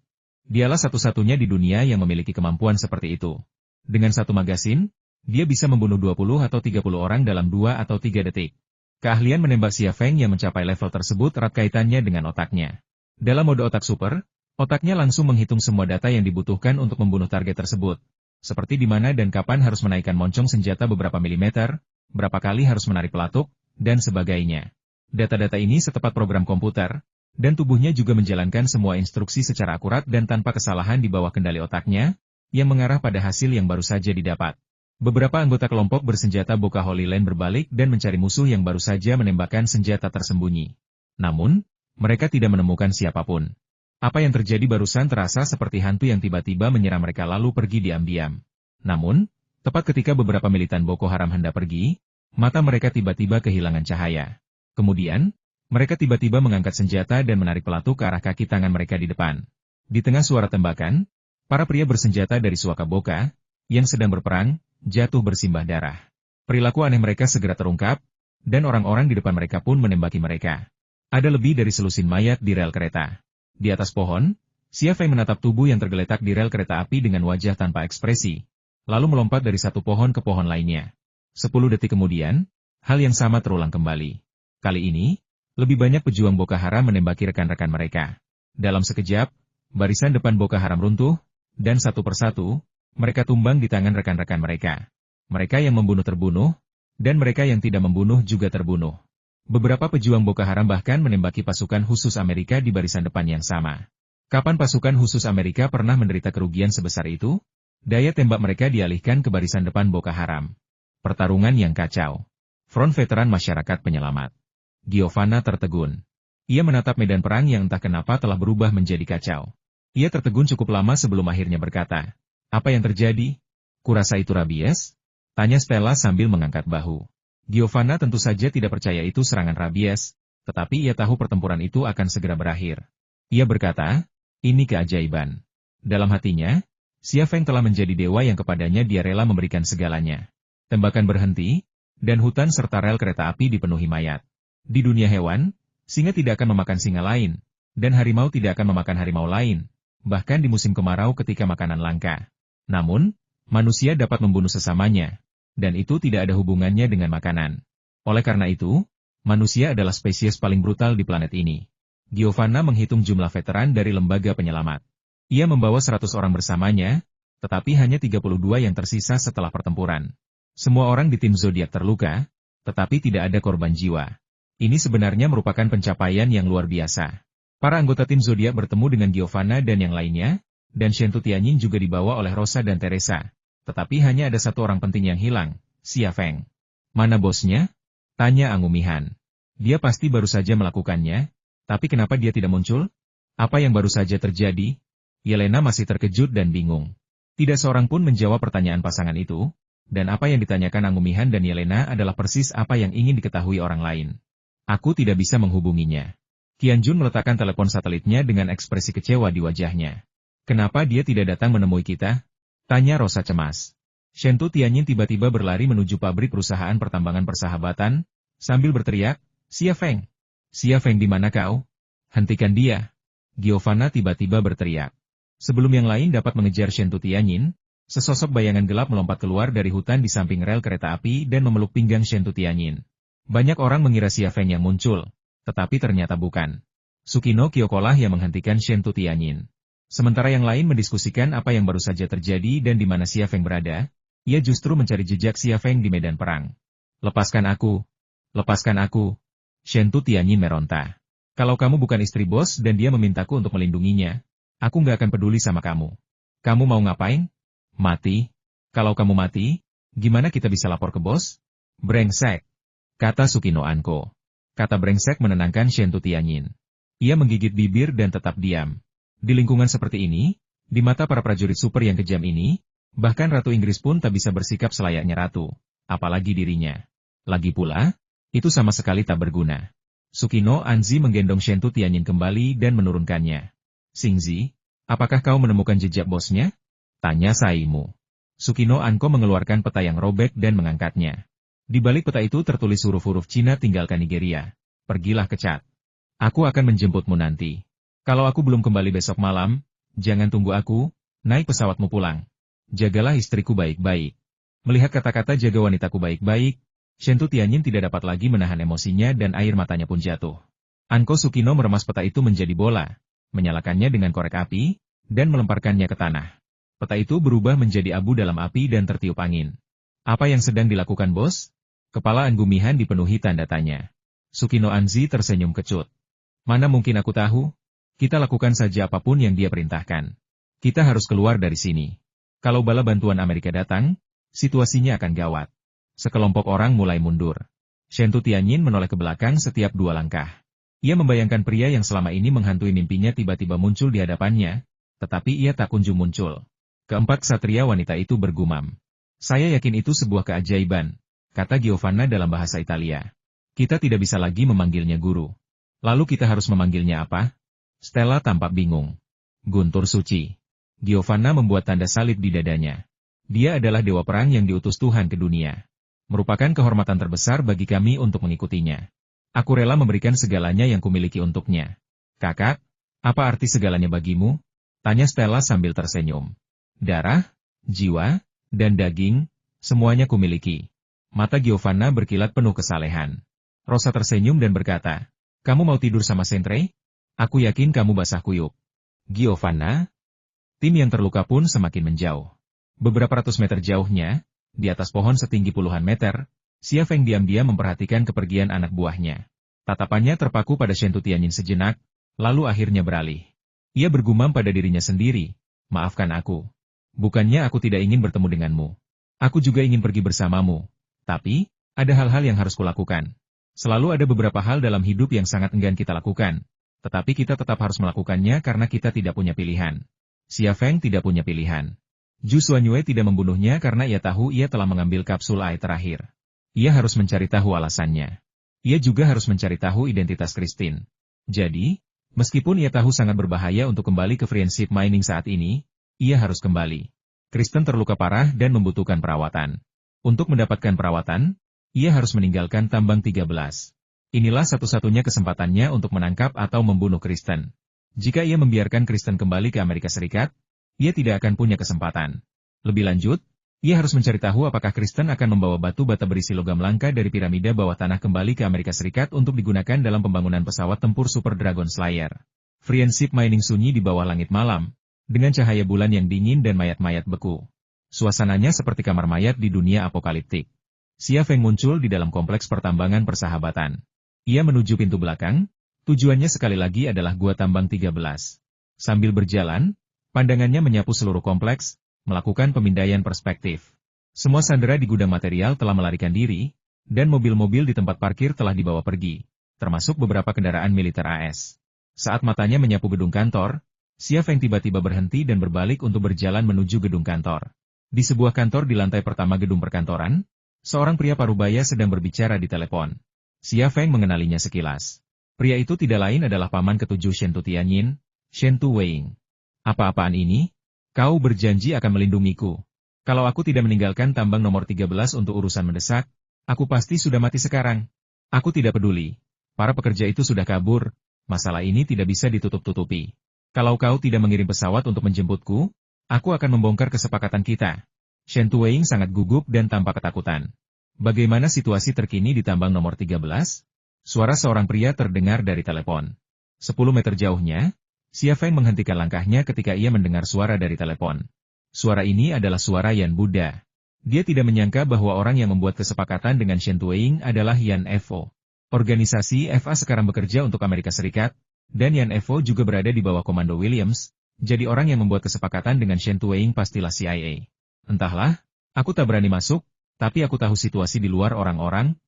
Dialah satu-satunya di dunia yang memiliki kemampuan seperti itu. Dengan satu magasin, dia bisa membunuh 20 atau 30 orang dalam 2 atau 3 detik. Keahlian menembak Xia Feng yang mencapai level tersebut erat kaitannya dengan otaknya. Dalam mode otak super, otaknya langsung menghitung semua data yang dibutuhkan untuk membunuh target tersebut. Seperti di mana dan kapan harus menaikkan moncong senjata beberapa milimeter, berapa kali harus menarik pelatuk, dan sebagainya. Data-data ini setepat program komputer, dan tubuhnya juga menjalankan semua instruksi secara akurat dan tanpa kesalahan di bawah kendali otaknya, yang mengarah pada hasil yang baru saja didapat. Beberapa anggota kelompok bersenjata Boca Holy Land berbalik dan mencari musuh yang baru saja menembakkan senjata tersembunyi. Namun, mereka tidak menemukan siapapun. Apa yang terjadi barusan terasa seperti hantu yang tiba-tiba menyerang mereka lalu pergi diam-diam. Namun, tepat ketika beberapa militan Boko Haram hendak pergi, mata mereka tiba-tiba kehilangan cahaya. Kemudian, mereka tiba-tiba mengangkat senjata dan menarik pelatuk ke arah kaki tangan mereka di depan. Di tengah suara tembakan, para pria bersenjata dari suaka Boca, yang sedang berperang, jatuh bersimbah darah. Perilaku aneh mereka segera terungkap, dan orang-orang di depan mereka pun menembaki mereka. Ada lebih dari selusin mayat di rel kereta. Di atas pohon, Xia Feng menatap tubuh yang tergeletak di rel kereta api dengan wajah tanpa ekspresi, lalu melompat dari satu pohon ke pohon lainnya. 10 detik kemudian, hal yang sama terulang kembali. Kali ini, lebih banyak pejuang Boko Haram menembaki rekan-rekan mereka. Dalam sekejap, barisan depan Boko Haram runtuh, dan satu persatu, mereka tumbang di tangan rekan-rekan mereka. Mereka yang membunuh terbunuh, dan mereka yang tidak membunuh juga terbunuh. Beberapa pejuang Boko Haram bahkan menembaki pasukan khusus Amerika di barisan depan yang sama. Kapan pasukan khusus Amerika pernah menderita kerugian sebesar itu? Daya tembak mereka dialihkan ke barisan depan Boko Haram. Pertarungan yang kacau. Front Veteran Masyarakat Penyelamat. Giovanna tertegun. Ia menatap medan perang yang entah kenapa telah berubah menjadi kacau. Ia tertegun cukup lama sebelum akhirnya berkata, "Apa yang terjadi? Kurasa itu rabies?" Tanya Stella sambil mengangkat bahu. Giovanna tentu saja tidak percaya itu serangan rabies, tetapi ia tahu pertempuran itu akan segera berakhir. Ia berkata, "Ini keajaiban." Dalam hatinya, Xia Feng telah menjadi dewa yang kepadanya dia rela memberikan segalanya. Tembakan berhenti, dan hutan serta rel kereta api dipenuhi mayat. Di dunia hewan, singa tidak akan memakan singa lain, dan harimau tidak akan memakan harimau lain, bahkan di musim kemarau ketika makanan langka. Namun, manusia dapat membunuh sesamanya, dan itu tidak ada hubungannya dengan makanan. Oleh karena itu, manusia adalah spesies paling brutal di planet ini. Giovanna menghitung jumlah veteran dari lembaga penyelamat. Ia membawa 100 orang bersamanya, tetapi hanya 32 yang tersisa setelah pertempuran. Semua orang di tim Zodiak terluka, tetapi tidak ada korban jiwa. Ini sebenarnya merupakan pencapaian yang luar biasa. Para anggota tim Zodiak bertemu dengan Giovanna dan yang lainnya, dan Shen Tianyin juga dibawa oleh Rosa dan Teresa. Tetapi hanya ada satu orang penting yang hilang, Xia Feng. "Mana bosnya?" tanya Angumihan. "Dia pasti baru saja melakukannya, tapi kenapa dia tidak muncul? Apa yang baru saja terjadi?" Yelena masih terkejut dan bingung. Tidak seorang pun menjawab pertanyaan pasangan itu. Dan apa yang ditanyakan Angumihan dan Yelena adalah persis apa yang ingin diketahui orang lain. "Aku tidak bisa menghubunginya." Qianjun meletakkan telepon satelitnya dengan ekspresi kecewa di wajahnya. "Kenapa dia tidak datang menemui kita?" tanya Rosa cemas. Shen Tianyin tiba-tiba berlari menuju pabrik perusahaan pertambangan persahabatan, sambil berteriak, "Xia Feng! Xia Feng di mana kau? Hentikan dia!" Giovanna tiba-tiba berteriak. Sebelum yang lain dapat mengejar Shen Tianyin, sesosok bayangan gelap melompat keluar dari hutan di samping rel kereta api dan memeluk pinggang Shen Tianyin. Banyak orang mengira Xia Feng yang muncul, tetapi ternyata bukan. Sukino Kyokolah yang menghentikan Shen Tianyin. Sementara yang lain mendiskusikan apa yang baru saja terjadi dan di mana Xia Feng berada, ia justru mencari jejak Xia Feng di medan perang. "Lepaskan aku! Lepaskan aku!" Shen Tianyin meronta. "Kalau kamu bukan istri bos dan dia memintaku untuk melindunginya, aku nggak akan peduli sama kamu. Kamu mau ngapain? Mati? Kalau kamu mati, gimana kita bisa lapor ke bos?" "Brengsek," kata Sukino Anko. Kata brengsek menenangkan Shen Tianyin. Ia menggigit bibir dan tetap diam. Di lingkungan seperti ini, di mata para prajurit super yang kejam ini, bahkan Ratu Inggris pun tak bisa bersikap selayaknya ratu, apalagi dirinya. Lagi pula, itu sama sekali tak berguna. Sukino Anzi menggendong Shen Tianyin kembali dan menurunkannya. "Xingzi, apakah kau menemukan jejak bosnya?" Tanya Saimu. Sukino Anko mengeluarkan peta yang robek dan mengangkatnya. Di balik peta itu tertulis huruf-huruf Cina tinggalkan Nigeria. Pergilah ke Chad. Aku akan menjemputmu nanti. Kalau aku belum kembali besok malam, jangan tunggu aku, naik pesawatmu pulang. Jagalah istriku baik-baik. Melihat kata-kata jaga wanitaku baik-baik, Shentu Tianyin tidak dapat lagi menahan emosinya dan air matanya pun jatuh. Anko Sukino meremas peta itu menjadi bola, menyalakannya dengan korek api, dan melemparkannya ke tanah. Peta itu berubah menjadi abu dalam api dan tertiup angin. Apa yang sedang dilakukan bos? Kepala Anggumihan dipenuhi tanda tanya. Sukino Anzi tersenyum kecut. Mana mungkin aku tahu? Kita lakukan saja apapun yang dia perintahkan. Kita harus keluar dari sini. Kalau bala bantuan Amerika datang, situasinya akan gawat. Sekelompok orang mulai mundur. Shentu Tianyin menoleh ke belakang setiap 2 langkah. Ia membayangkan pria yang selama ini menghantui mimpinya tiba-tiba muncul di hadapannya, tetapi ia tak kunjung muncul. Keempat ksatria wanita itu bergumam. Saya yakin itu sebuah keajaiban, kata Giovanna dalam bahasa Italia. Kita tidak bisa lagi memanggilnya guru. Lalu kita harus memanggilnya apa? Stella tampak bingung. Guntur suci. Giovanna membuat tanda salib di dadanya. Dia adalah dewa perang yang diutus Tuhan ke dunia. Merupakan kehormatan terbesar bagi kami untuk mengikutinya. Aku rela memberikan segalanya yang kumiliki untuknya. Kakak, apa arti segalanya bagimu? Tanya Stella sambil tersenyum. Darah, jiwa, dan daging, semuanya kumiliki. Mata Giovanna berkilat penuh kesalehan. Rosa tersenyum dan berkata, kamu mau tidur sama Sentre? Aku yakin kamu basah kuyup. Giovanna? Tim yang terluka pun semakin menjauh. Beberapa ratus meter jauhnya, di atas pohon setinggi puluhan meter, Xia Feng diam-diam memperhatikan kepergian anak buahnya. Tatapannya terpaku pada Shentu Tianyin sejenak, lalu akhirnya beralih. Ia bergumam pada dirinya sendiri, maafkan aku. Bukannya aku tidak ingin bertemu denganmu. Aku juga ingin pergi bersamamu. Tapi, ada hal-hal yang harus kulakukan. Selalu ada beberapa hal dalam hidup yang sangat enggan kita lakukan. Tetapi kita tetap harus melakukannya karena kita tidak punya pilihan. Xia Feng tidak punya pilihan. Zhu Xuanyue tidak membunuhnya karena ia tahu ia telah mengambil kapsul AI terakhir. Ia harus mencari tahu alasannya. Ia juga harus mencari tahu identitas Christine. Jadi, meskipun ia tahu sangat berbahaya untuk kembali ke Friendship Mining saat ini, ia harus kembali. Kristen terluka parah dan membutuhkan perawatan. Untuk mendapatkan perawatan, ia harus meninggalkan tambang 13. Inilah satu-satunya kesempatannya untuk menangkap atau membunuh Kristen. Jika ia membiarkan Kristen kembali ke Amerika Serikat, ia tidak akan punya kesempatan. Lebih lanjut, ia harus mencari tahu apakah Kristen akan membawa batu bata berisi logam langka dari piramida bawah tanah kembali ke Amerika Serikat untuk digunakan dalam pembangunan pesawat tempur Super Dragon Slayer. Friendship Mining sunyi di bawah langit malam, dengan cahaya bulan yang dingin dan mayat-mayat beku. Suasananya seperti kamar mayat di dunia apokaliptik. Xia Feng muncul di dalam kompleks pertambangan persahabatan. Ia menuju pintu belakang, tujuannya sekali lagi adalah gua tambang 13. Sambil berjalan, pandangannya menyapu seluruh kompleks, melakukan pemindaian perspektif. Semua sandera di gudang material telah melarikan diri, dan mobil-mobil di tempat parkir telah dibawa pergi, termasuk beberapa kendaraan militer AS. Saat matanya menyapu gedung kantor, Xia Feng tiba-tiba berhenti dan berbalik untuk berjalan menuju gedung kantor. Di sebuah kantor di lantai pertama gedung perkantoran, seorang pria parubaya sedang berbicara di telepon. Xia Feng mengenalinya sekilas. Pria itu tidak lain adalah paman ketujuh Shentu Tianyin, Shentu Weiying. Apa-apaan ini? Kau berjanji akan melindungiku. Kalau aku tidak meninggalkan tambang nomor 13 untuk urusan mendesak, aku pasti sudah mati sekarang. Aku tidak peduli. Para pekerja itu sudah kabur, masalah ini tidak bisa ditutup-tutupi. Kalau kau tidak mengirim pesawat untuk menjemputku, aku akan membongkar kesepakatan kita. Shentu Weiying sangat gugup dan tampak ketakutan. Bagaimana situasi terkini di tambang nomor 13? Suara seorang pria terdengar dari telepon. 10 meter jauhnya, Xia Feng menghentikan langkahnya ketika ia mendengar suara dari telepon. Suara ini adalah suara Yan Buddha. Dia tidak menyangka bahwa orang yang membuat kesepakatan dengan Shentu Weiying adalah Yan Evo. Organisasi FA sekarang bekerja untuk Amerika Serikat, dan Yan Evo juga berada di bawah komando Williams, jadi orang yang membuat kesepakatan dengan Shentu Weiying pastilah CIA. Entahlah, aku tak berani masuk, tapi aku tahu situasi di luar orang-orang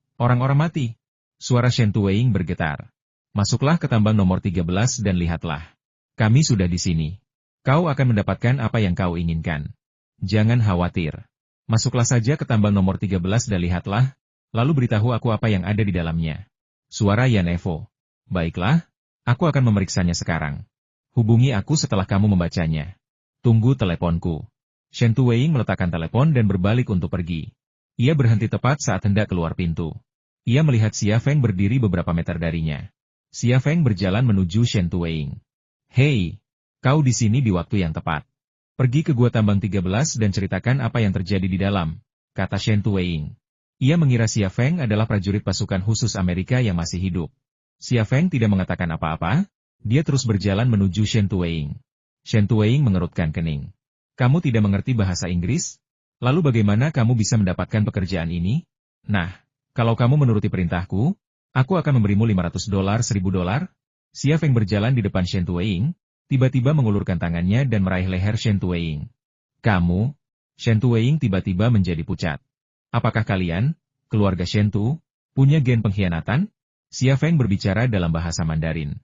mati. Suara Shentu Weiying bergetar. Masuklah ke tambang nomor 13 dan lihatlah. Kami sudah di sini. Kau akan mendapatkan apa yang kau inginkan. Jangan khawatir. Masuklah saja ke tambang nomor 13 dan lihatlah, lalu beritahu aku apa yang ada di dalamnya. Suara Yan Evo. Baiklah. Aku akan memeriksanya sekarang. Hubungi aku setelah kamu membacanya. Tunggu teleponku. Shen Tuwei meletakkan telepon dan berbalik untuk pergi. Ia berhenti tepat saat hendak keluar pintu. Ia melihat Xia Feng berdiri beberapa meter darinya. Xia Feng berjalan menuju Shen Tuwei. Hei, kau di sini di waktu yang tepat. Pergi ke Gua Tambang 13 dan ceritakan apa yang terjadi di dalam, kata Shen Tuwei. Ia mengira Xia Feng adalah prajurit pasukan khusus Amerika yang masih hidup. Xia Feng tidak mengatakan apa-apa, dia terus berjalan menuju Shen Tuwei. Shen Tuwei mengerutkan kening. Kamu tidak mengerti bahasa Inggris? Lalu bagaimana kamu bisa mendapatkan pekerjaan ini? Nah, kalau kamu menuruti perintahku, aku akan memberimu $500, $1.000. Xia Feng berjalan di depan Shen Tuwei, tiba-tiba mengulurkan tangannya dan meraih leher Shen Tuwei. Kamu? Shen Tuwei tiba-tiba menjadi pucat. Apakah kalian, keluarga Shen Tu, punya gen pengkhianatan? Xia Feng berbicara dalam bahasa Mandarin.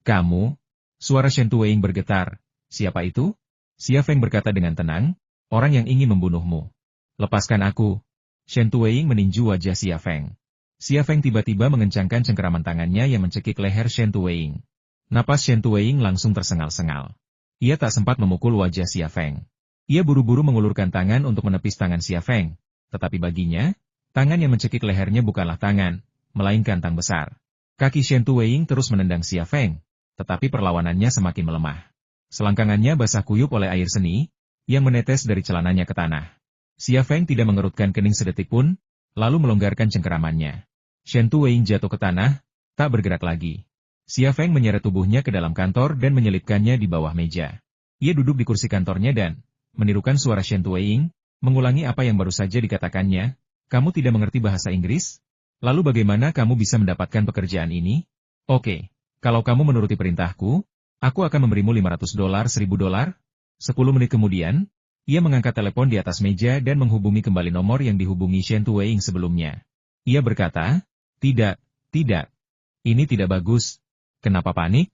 Kamu? Suara Shen Tuwei bergetar. Siapa itu? Xia Feng berkata dengan tenang, orang yang ingin membunuhmu. Lepaskan aku. Shen Tuwei meninju wajah Xia Feng. Xia Feng tiba-tiba mengencangkan cengkeraman tangannya yang mencekik leher Shen Tuwei. Napas Shen Tuwei langsung tersengal-sengal. Ia tak sempat memukul wajah Xia Feng. Ia buru-buru mengulurkan tangan untuk menepis tangan Xia Feng. Tetapi baginya, tangan yang mencekik lehernya bukanlah tangan, melainkan tang besar. Kaki Shen Tuwei terus menendang Xia Feng, tetapi perlawanannya semakin melemah. Selangkangannya basah kuyup oleh air seni, yang menetes dari celananya ke tanah. Xia Feng tidak mengerutkan kening sedetik pun, lalu melonggarkan cengkeramannya. Shen Tuwei jatuh ke tanah, tak bergerak lagi. Xia Feng menyeret tubuhnya ke dalam kantor dan menyelipkannya di bawah meja. Ia duduk di kursi kantornya dan, menirukan suara Shen Tuwei, mengulangi apa yang baru saja dikatakannya. Kamu tidak mengerti bahasa Inggris? Lalu bagaimana kamu bisa mendapatkan pekerjaan ini? Oke, kalau kamu menuruti perintahku, aku akan memberimu $500, $1.000. 10 menit kemudian, ia mengangkat telepon di atas meja dan menghubungi kembali nomor yang dihubungi Shen Tuwei sebelumnya. Ia berkata, tidak, ini tidak bagus. Kenapa panik?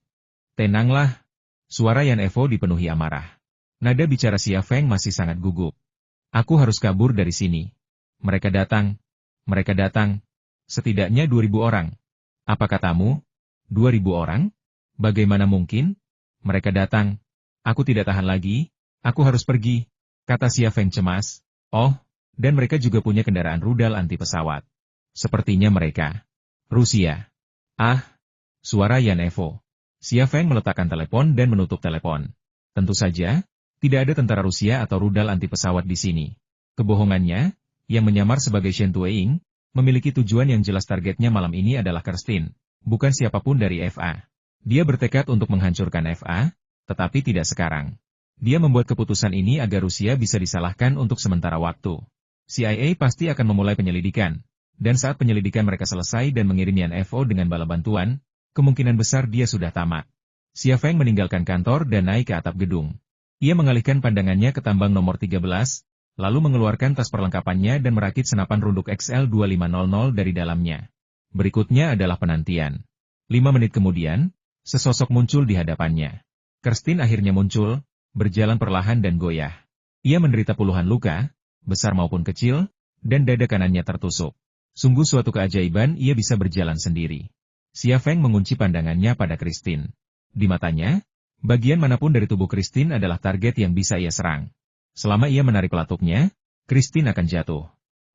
Tenanglah. Suara Yan Evo dipenuhi amarah. Nada bicara Xia Feng masih sangat gugup. Aku harus kabur dari sini. Mereka datang. Setidaknya 2.000 orang. Apa katamu? 2.000 orang? Bagaimana mungkin? Mereka datang. Aku tidak tahan lagi, aku harus pergi, kata Xia Feng cemas. Oh, dan mereka juga punya kendaraan rudal anti pesawat. Sepertinya mereka. Rusia. Ah, suara Yan Evo. Xia Feng meletakkan telepon dan menutup telepon. Tentu saja, tidak ada tentara Rusia atau rudal anti pesawat di sini. Kebohongannya, yang menyamar sebagai Shen Tuwei, memiliki tujuan yang jelas. Targetnya malam ini adalah Kirstin, bukan siapapun dari FA. Dia bertekad untuk menghancurkan FA, tetapi tidak sekarang. Dia membuat keputusan ini agar Rusia bisa disalahkan untuk sementara waktu. CIA pasti akan memulai penyelidikan, dan saat penyelidikan mereka selesai dan mengirim Yan Evo dengan bala bantuan, kemungkinan besar dia sudah tamat. Xia Feng meninggalkan kantor dan naik ke atap gedung. Ia mengalihkan pandangannya ke tambang nomor 13, lalu mengeluarkan tas perlengkapannya dan merakit senapan runduk XL2500 dari dalamnya. Berikutnya adalah penantian. 5 menit kemudian, sesosok muncul di hadapannya. Kirstin akhirnya muncul, berjalan perlahan dan goyah. Ia menderita puluhan luka, besar maupun kecil, dan dada kanannya tertusuk. Sungguh suatu keajaiban ia bisa berjalan sendiri. Xia Feng mengunci pandangannya pada Kirstin. Di matanya, bagian manapun dari tubuh Kirstin adalah target yang bisa ia serang. Selama ia menarik pelatuknya, Kirstin akan jatuh.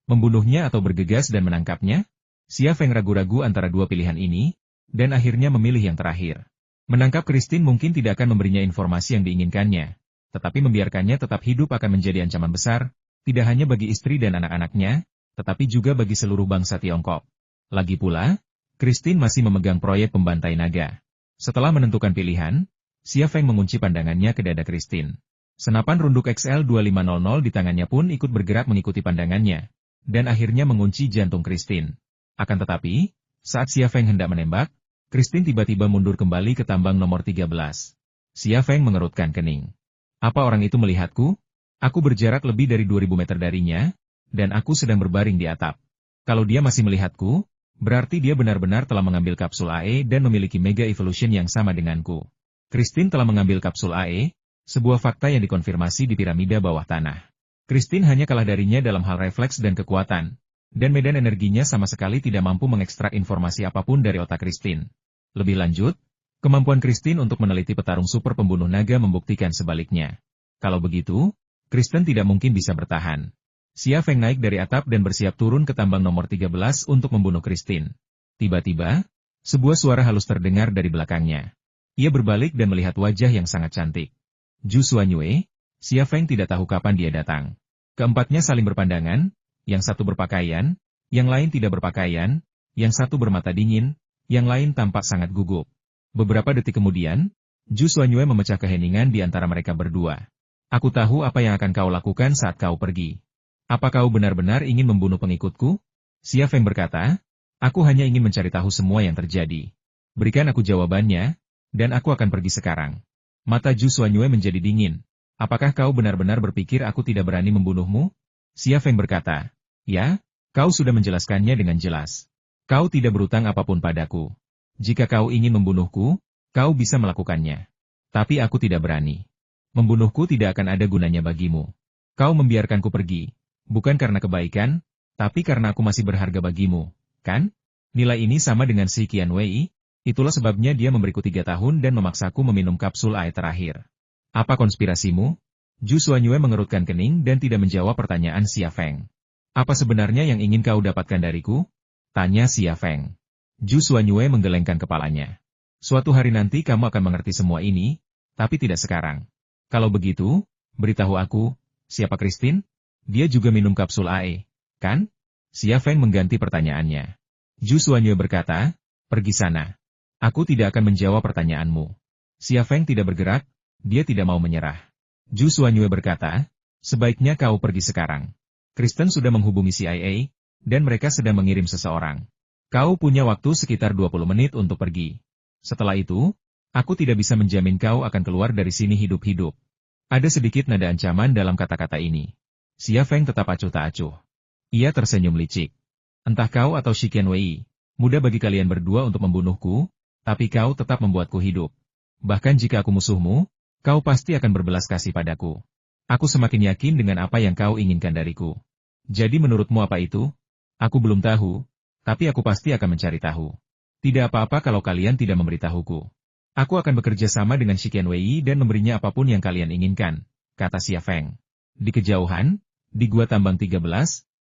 Membunuhnya atau bergegas dan menangkapnya? Xia Feng ragu-ragu antara dua pilihan ini, dan akhirnya memilih yang terakhir. Menangkap Kirstin mungkin tidak akan memberinya informasi yang diinginkannya, tetapi membiarkannya tetap hidup akan menjadi ancaman besar, tidak hanya bagi istri dan anak-anaknya, tetapi juga bagi seluruh bangsa Tiongkok. Lagi pula, Kirstin masih memegang proyek pembantai naga. Setelah menentukan pilihan, Xia Feng mengunci pandangannya ke dada Kirstin. Senapan runduk XL2500 di tangannya pun ikut bergerak mengikuti pandangannya, dan akhirnya mengunci jantung Kirstin. Akan tetapi, saat Xia Feng hendak menembak, Kirstin tiba-tiba mundur kembali ke tambang nomor 13. Xia Feng mengerutkan kening. Apa orang itu melihatku? Aku berjarak lebih dari 2.000 meter darinya, dan aku sedang berbaring di atap. Kalau dia masih melihatku, berarti dia benar-benar telah mengambil kapsul AE dan memiliki Mega Evolution yang sama denganku. Kirstin telah mengambil kapsul AE, sebuah fakta yang dikonfirmasi di piramida bawah tanah. Kirstin hanya kalah darinya dalam hal refleks dan kekuatan, dan medan energinya sama sekali tidak mampu mengekstrak informasi apapun dari otak Kirstin. Lebih lanjut, kemampuan Kirstin untuk meneliti petarung super pembunuh naga membuktikan sebaliknya. Kalau begitu, Kristen tidak mungkin bisa bertahan. Xia Feng naik dari atap dan bersiap turun ke tambang nomor 13 untuk membunuh Christine. Tiba-tiba, sebuah suara halus terdengar dari belakangnya. Ia berbalik dan melihat wajah yang sangat cantik. Zhu Xuanyue. Xia Feng tidak tahu kapan dia datang. Keempatnya saling berpandangan, yang satu berpakaian, yang lain tidak berpakaian, yang satu bermata dingin, yang lain tampak sangat gugup. Beberapa detik kemudian, Zhu Xuanyue memecah keheningan di antara mereka berdua. Aku tahu apa yang akan kau lakukan saat kau pergi. Apa kau benar-benar ingin membunuh pengikutku? Xia Feng berkata, aku hanya ingin mencari tahu semua yang terjadi. Berikan aku jawabannya, dan aku akan pergi sekarang. Mata Zhu Xuanyue menjadi dingin. Apakah kau benar-benar berpikir aku tidak berani membunuhmu? Xia Feng berkata, ya, kau sudah menjelaskannya dengan jelas. Kau tidak berutang apapun padaku. Jika kau ingin membunuhku, kau bisa melakukannya. Tapi aku tidak berani. Membunuhku tidak akan ada gunanya bagimu. Kau membiarkanku pergi. Bukan karena kebaikan, tapi karena aku masih berharga bagimu, kan? Nilai ini sama dengan si Qian Wei, itulah sebabnya dia memberiku 3 tahun dan memaksaku meminum kapsul air terakhir. Apa konspirasimu? Zhu Xuanyue mengerutkan kening dan tidak menjawab pertanyaan Xia Feng. Apa sebenarnya yang ingin kau dapatkan dariku? Tanya Xia Feng. Zhu Xuanyue menggelengkan kepalanya. Suatu hari nanti kamu akan mengerti semua ini, tapi tidak sekarang. Kalau begitu, beritahu aku, siapa Christine? Dia juga minum kapsul AE, kan? Xia Feng mengganti pertanyaannya. Zhu Xuanyue berkata, pergi sana. Aku tidak akan menjawab pertanyaanmu. Xia Feng tidak bergerak, dia tidak mau menyerah. Zhu Xuanyue berkata, sebaiknya kau pergi sekarang. Kristen sudah menghubungi CIA, dan mereka sedang mengirim seseorang. Kau punya waktu sekitar 20 menit untuk pergi. Setelah itu, aku tidak bisa menjamin kau akan keluar dari sini hidup-hidup. Ada sedikit nada ancaman dalam kata-kata ini. Xia Feng tetap acuh tak acuh. Ia tersenyum licik. Entah kau atau Shi Qian Wei, mudah bagi kalian berdua untuk membunuhku, tapi kau tetap membuatku hidup. Bahkan jika aku musuhmu, kau pasti akan berbelas kasih padaku. Aku semakin yakin dengan apa yang kau inginkan dariku. Jadi menurutmu apa itu? Aku belum tahu, tapi aku pasti akan mencari tahu. Tidak apa-apa kalau kalian tidak memberitahuku. Aku akan bekerja sama dengan Shi Qian Wei dan memberinya apapun yang kalian inginkan, kata Xia Feng. Di kejauhan, di gua tambang 13,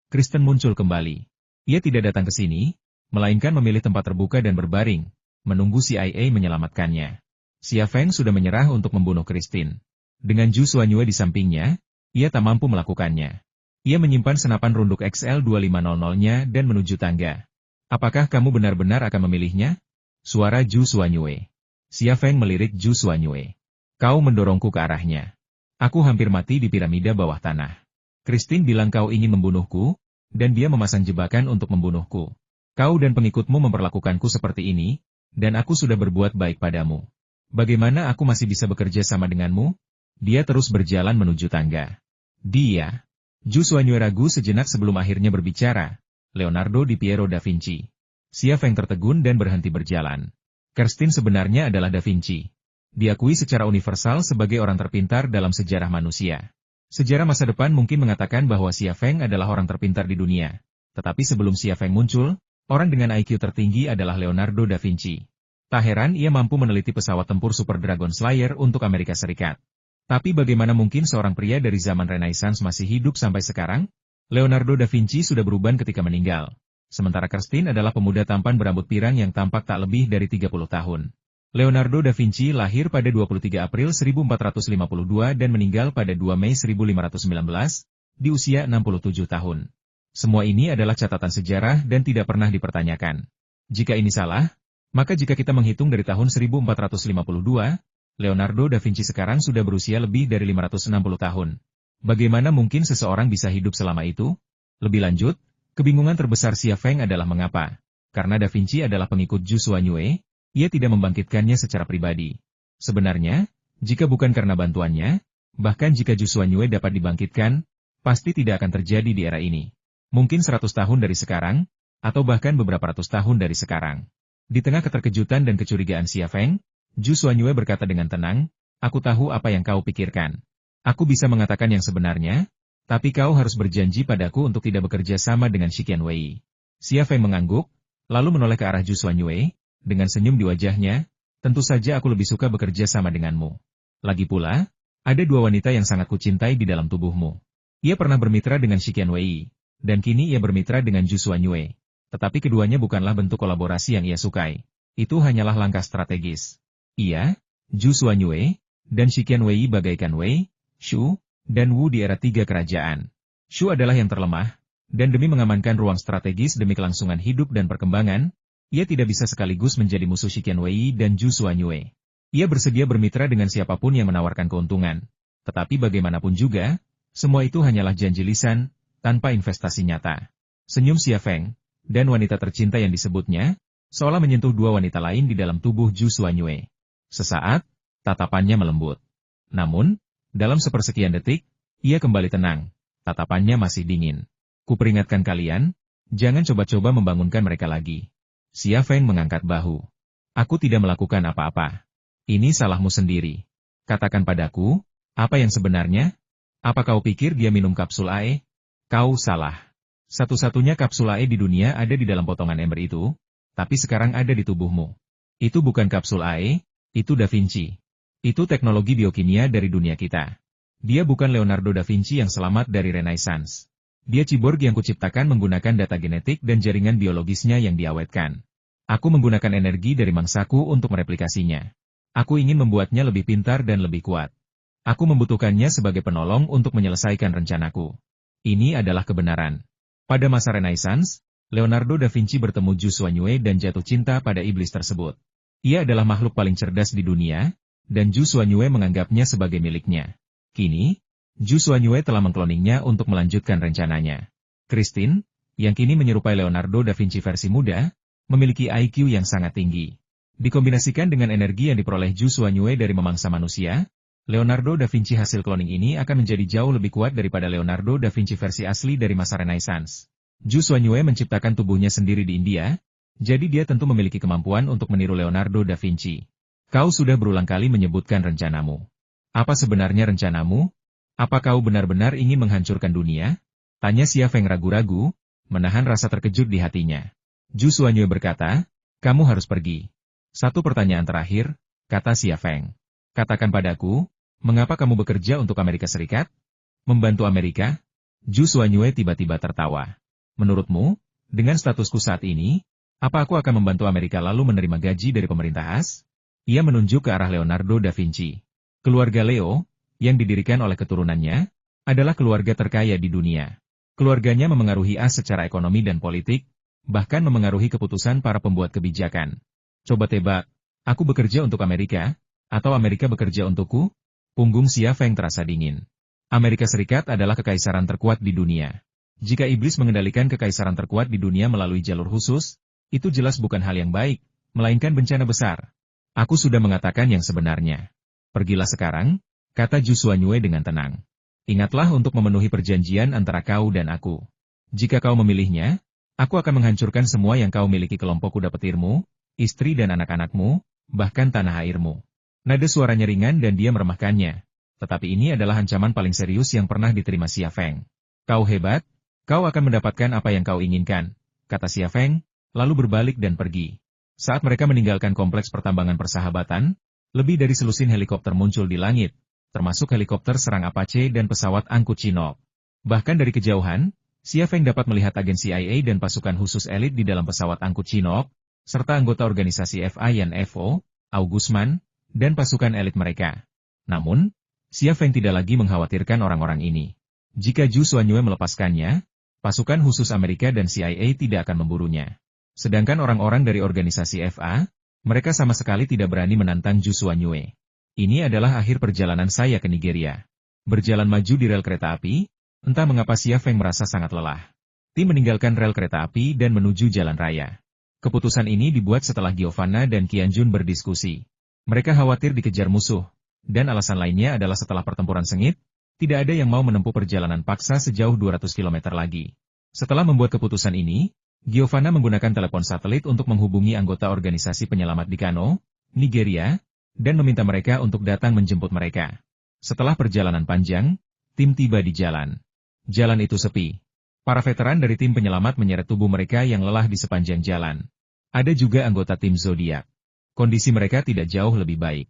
Kristen muncul kembali. Ia tidak datang ke sini, melainkan memilih tempat terbuka dan berbaring, menunggu CIA menyelamatkannya. Xia Feng sudah menyerah untuk membunuh Christine. Dengan Zhu Xuanyue di sampingnya, ia tak mampu melakukannya. Ia menyimpan senapan runduk XL2500-nya dan menuju tangga. Apakah kamu benar-benar akan memilihnya? Suara Zhu Xuanyue. Xia Feng melirik Zhu Xuanyue. Kau mendorongku ke arahnya. Aku hampir mati di piramida bawah tanah. Christine bilang kau ingin membunuhku, dan dia memasang jebakan untuk membunuhku. Kau dan pengikutmu memperlakukanku seperti ini, dan aku sudah berbuat baik padamu. Bagaimana aku masih bisa bekerja sama denganmu? Dia terus berjalan menuju tangga. Dia. Zhu Xuanyue ragu sejenak sebelum akhirnya berbicara. Leonardo di Piero da Vinci. Xia Feng tertegun dan berhenti berjalan. Christine sebenarnya adalah Da Vinci. Diakui secara universal sebagai orang terpintar dalam sejarah manusia. Sejarah masa depan mungkin mengatakan bahwa Xia Feng adalah orang terpintar di dunia. Tetapi sebelum Xia Feng muncul, orang dengan IQ tertinggi adalah Leonardo da Vinci. Tak heran ia mampu meneliti pesawat tempur Super Dragon Slayer untuk Amerika Serikat. Tapi bagaimana mungkin seorang pria dari zaman Renaissance masih hidup sampai sekarang? Leonardo da Vinci sudah beruban ketika meninggal. Sementara Christine adalah pemuda tampan berambut pirang yang tampak tak lebih dari 30 tahun. Leonardo da Vinci lahir pada 23 April 1452 dan meninggal pada 2 Mei 1519, di usia 67 tahun. Semua ini adalah catatan sejarah dan tidak pernah dipertanyakan. Jika ini salah, maka jika kita menghitung dari tahun 1452, Leonardo da Vinci sekarang sudah berusia lebih dari 560 tahun. Bagaimana mungkin seseorang bisa hidup selama itu? Lebih lanjut, kebingungan terbesar Xia Feng adalah mengapa. Karena da Vinci adalah pengikut Zhu Xuanyue, ia tidak membangkitkannya secara pribadi. Sebenarnya, jika bukan karena bantuannya, bahkan jika Zhu Xuanyue dapat dibangkitkan, pasti tidak akan terjadi di era ini. Mungkin 100 tahun dari sekarang, atau bahkan beberapa ratus tahun dari sekarang. Di tengah keterkejutan dan kecurigaan Xia Feng, Zhu Xuanyue berkata dengan tenang, aku tahu apa yang kau pikirkan. Aku bisa mengatakan yang sebenarnya, tapi kau harus berjanji padaku untuk tidak bekerja sama dengan Shi Qian Wei. Xia Feng mengangguk, lalu menoleh ke arah Zhu Xuanyue. Dengan senyum di wajahnya, tentu saja aku lebih suka bekerja sama denganmu. Lagi pula, Ada dua wanita yang sangat kucintai di dalam tubuhmu. Ia pernah bermitra dengan Shiqian Wei, dan kini ia bermitra dengan Zhu Xuanyue. Tetapi keduanya bukanlah bentuk kolaborasi yang ia sukai. Itu hanyalah langkah strategis. Ia, Zhu Xuanyue, dan Shiqian Wei bagaikan Wei, Shu, dan Wu di era tiga kerajaan. Shu adalah yang terlemah, dan demi mengamankan ruang strategis demi kelangsungan hidup dan perkembangan, ia tidak bisa sekaligus menjadi musuh Shiqian Wei dan Zhu Xuanyue. Ia bersedia bermitra dengan siapapun yang menawarkan keuntungan. Tetapi bagaimanapun juga, semua itu hanyalah janji lisan, tanpa investasi nyata. Senyum Xia Feng, dan wanita tercinta yang disebutnya, seolah menyentuh dua wanita lain di dalam tubuh Zhu Xuanyue. Sesaat, tatapannya melembut. Namun, dalam sepersekian detik, ia kembali tenang. Tatapannya masih dingin. Kuperingatkan kalian, jangan coba-coba membangunkan mereka lagi. Xia Feng mengangkat bahu. Aku tidak melakukan apa-apa. Ini salahmu sendiri. Katakan padaku, apa yang sebenarnya? Apa kau pikir dia minum kapsul AE? Kau salah. Satu-satunya kapsul AE di dunia ada di dalam potongan ember itu, tapi sekarang ada di tubuhmu. Itu bukan kapsul AE, itu Da Vinci. Itu teknologi biokimia dari dunia kita. Dia bukan Leonardo da Vinci yang selamat dari Renaissance. Dia cyborg yang kuciptakan menggunakan data genetik dan jaringan biologisnya yang diawetkan. Aku menggunakan energi dari mangsaku untuk mereplikasinya. Aku ingin membuatnya lebih pintar dan lebih kuat. Aku membutuhkannya sebagai penolong untuk menyelesaikan rencanaku. Ini adalah kebenaran. Pada masa Renaissance, Leonardo da Vinci bertemu Zhu Xuanyue dan jatuh cinta pada iblis tersebut. Ia adalah makhluk paling cerdas di dunia, dan Zhu Xuanyue menganggapnya sebagai miliknya. Kini, Zhu Xuanyue telah mengkloningnya untuk melanjutkan rencananya. Christine, yang kini menyerupai Leonardo da Vinci versi muda, memiliki IQ yang sangat tinggi. Dikombinasikan dengan energi yang diperoleh Zhu Xuanyue dari memangsa manusia, Leonardo da Vinci hasil cloning ini akan menjadi jauh lebih kuat daripada Leonardo da Vinci versi asli dari masa Renaissance. Zhu Xuanyue menciptakan tubuhnya sendiri di India, jadi dia tentu memiliki kemampuan untuk meniru Leonardo da Vinci. Kau sudah berulang kali menyebutkan rencanamu. Apa sebenarnya rencanamu? Apa kau benar-benar ingin menghancurkan dunia? Tanya Xia Feng ragu-ragu, menahan rasa terkejut di hatinya. Zhu Xuanyue berkata, kamu harus pergi. Satu pertanyaan terakhir, kata Xia Feng. Katakan padaku, mengapa kamu bekerja untuk Amerika Serikat? Membantu Amerika? Zhu Xuanyue tiba-tiba tertawa. Menurutmu, dengan statusku saat ini, apa aku akan membantu Amerika lalu menerima gaji dari pemerintah AS? Ia menunjuk ke arah Leonardo da Vinci. Keluarga Leo, yang didirikan oleh keturunannya, adalah keluarga terkaya di dunia. Keluarganya memengaruhi AS secara ekonomi dan politik, bahkan memengaruhi keputusan para pembuat kebijakan. Coba tebak, aku bekerja untuk Amerika, atau Amerika bekerja untukku? Punggung Xia Feng terasa dingin. Amerika Serikat adalah kekaisaran terkuat di dunia. Jika iblis mengendalikan kekaisaran terkuat di dunia melalui jalur khusus, itu jelas bukan hal yang baik, melainkan bencana besar. Aku sudah mengatakan yang sebenarnya. Pergilah sekarang, kata Zhu Xuanyue dengan tenang. Ingatlah untuk memenuhi perjanjian antara kau dan aku. Jika kau memilihnya, aku akan menghancurkan semua yang kau miliki kelompok kuda petirmu, istri dan anak-anakmu, bahkan tanah airmu. Nada suaranya ringan dan dia meremahkannya. Tetapi ini adalah ancaman paling serius yang pernah diterima Xia Feng. Kau hebat, kau akan mendapatkan apa yang kau inginkan, kata Xia Feng, lalu berbalik dan pergi. Saat mereka meninggalkan kompleks pertambangan persahabatan, lebih dari selusin helikopter muncul di langit, termasuk helikopter serang Apache dan pesawat angkut Chinook. Bahkan dari kejauhan, Xia Feng dapat melihat agen CIA dan pasukan khusus elit di dalam pesawat angkut Chinook, serta anggota organisasi FINFO, Augusman, dan pasukan elit mereka. Namun, Xia Feng tidak lagi mengkhawatirkan orang-orang ini. Jika Zhu Xuanyue melepaskannya, pasukan khusus Amerika dan CIA tidak akan memburunya. Sedangkan orang-orang dari organisasi FA, mereka sama sekali tidak berani menantang Zhu Xuanyue. Ini adalah akhir perjalanan saya ke Nigeria. Berjalan maju di rel kereta api, entah mengapa Xia Feng merasa sangat lelah. Tim meninggalkan rel kereta api dan menuju jalan raya. Keputusan ini dibuat setelah Giovanna dan Qianjun berdiskusi. Mereka khawatir dikejar musuh, dan alasan lainnya adalah setelah pertempuran sengit, tidak ada yang mau menempuh perjalanan paksa sejauh 200 km lagi. Setelah membuat keputusan ini, Giovanna menggunakan telepon satelit untuk menghubungi anggota organisasi penyelamat di Kano, Nigeria, dan meminta mereka untuk datang menjemput mereka. Setelah perjalanan panjang, tim tiba di jalan. Jalan itu sepi. Para veteran dari tim penyelamat menyeret tubuh mereka yang lelah di sepanjang jalan. Ada juga anggota tim Zodiac. Kondisi mereka tidak jauh lebih baik.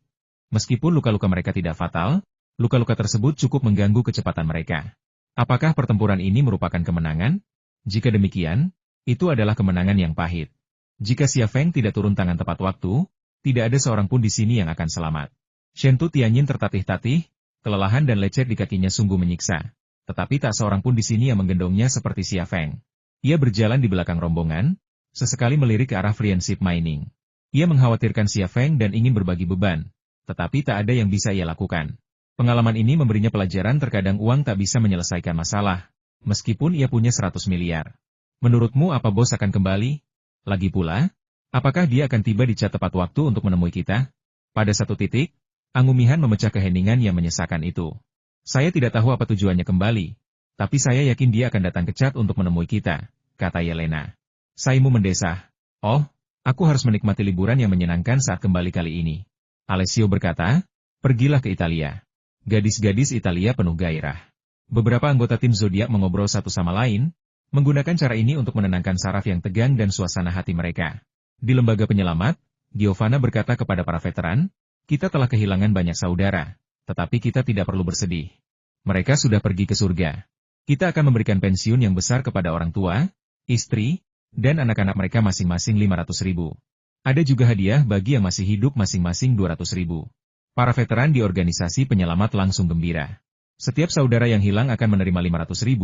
Meskipun luka-luka mereka tidak fatal, Luka-luka tersebut cukup mengganggu kecepatan mereka. Apakah pertempuran ini merupakan kemenangan? Jika demikian, itu adalah kemenangan yang pahit. Jika Xia Feng tidak turun tangan tepat waktu, tidak ada seorang pun di sini yang akan selamat. Shentu Tianyin tertatih-tatih, kelelahan dan lecet di kakinya sungguh menyiksa. Tetapi tak seorang pun di sini yang menggendongnya seperti Xia Feng. Ia berjalan di belakang rombongan, sesekali melirik ke arah Friendship Mining. Ia mengkhawatirkan Xia Feng dan ingin berbagi beban, tetapi tak ada yang bisa ia lakukan. Pengalaman ini memberinya pelajaran terkadang uang tak bisa menyelesaikan masalah, meskipun ia punya 100 miliar. Menurutmu apa bos akan kembali? Lagi pula, apakah dia akan tiba di cat tepat waktu untuk menemui kita? Pada satu titik, Angumihan memecah keheningan yang menyesakan itu. Saya tidak tahu apa tujuannya kembali, tapi saya yakin dia akan datang ke cat untuk menemui kita, kata Yelena. Saimu mendesah. Oh, aku harus menikmati liburan yang menyenangkan saat kembali kali ini. Alessio berkata, pergilah ke Italia. Gadis-gadis Italia penuh gairah. Beberapa anggota tim zodiak mengobrol satu sama lain, menggunakan cara ini untuk menenangkan saraf yang tegang dan suasana hati mereka. Di lembaga penyelamat, Giovanna berkata kepada para veteran, kita telah kehilangan banyak saudara, tetapi kita tidak perlu bersedih. Mereka sudah pergi ke surga. Kita akan memberikan pensiun yang besar kepada orang tua, istri, dan anak-anak mereka masing-masing 500.000. Ada juga hadiah bagi yang masih hidup masing-masing 200.000. Para veteran di organisasi penyelamat langsung gembira. Setiap saudara yang hilang akan menerima 500.000,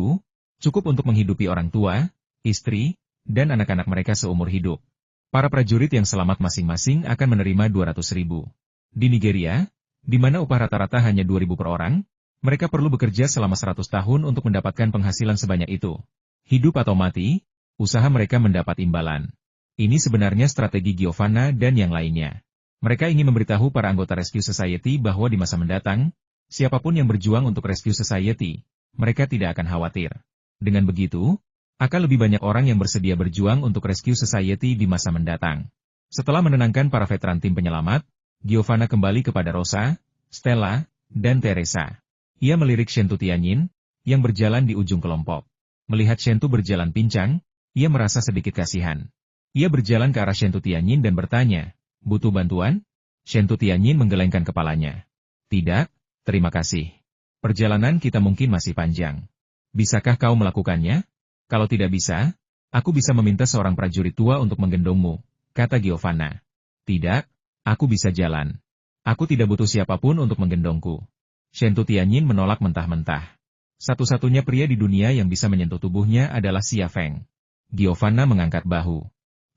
cukup untuk menghidupi orang tua, istri, dan anak-anak mereka seumur hidup. Para prajurit yang selamat masing-masing akan menerima 200.000. Di Nigeria, di mana upah rata-rata hanya 2.000 per orang, mereka perlu bekerja selama 100 tahun untuk mendapatkan penghasilan sebanyak itu. Hidup atau mati, usaha mereka mendapat imbalan. Ini sebenarnya strategi Giovanna dan yang lainnya. Mereka ingin memberitahu para anggota Rescue Society bahwa di masa mendatang, siapapun yang berjuang untuk Rescue Society, mereka tidak akan khawatir. Dengan begitu, akan lebih banyak orang yang bersedia berjuang untuk Rescue Society di masa mendatang. Setelah menenangkan para veteran tim penyelamat, Giovanna kembali kepada Rosa, Stella, dan Teresa. Ia melirik Shentu Tianyin, yang berjalan di ujung kelompok. Melihat Shentu berjalan pincang, ia merasa sedikit kasihan. Ia berjalan ke arah Shentu Tianyin dan bertanya, butuh bantuan? Shentu Tianyin menggelengkan kepalanya. Tidak, terima kasih. Perjalanan kita mungkin masih panjang. Bisakah kau melakukannya? Kalau tidak bisa, aku bisa meminta seorang prajurit tua untuk menggendongmu, kata Giovanna. Tidak, aku bisa jalan. Aku tidak butuh siapapun untuk menggendongku. Shentu Tianyin menolak mentah-mentah. Satu-satunya pria di dunia yang bisa menyentuh tubuhnya adalah Xia Feng. Giovanna mengangkat bahu.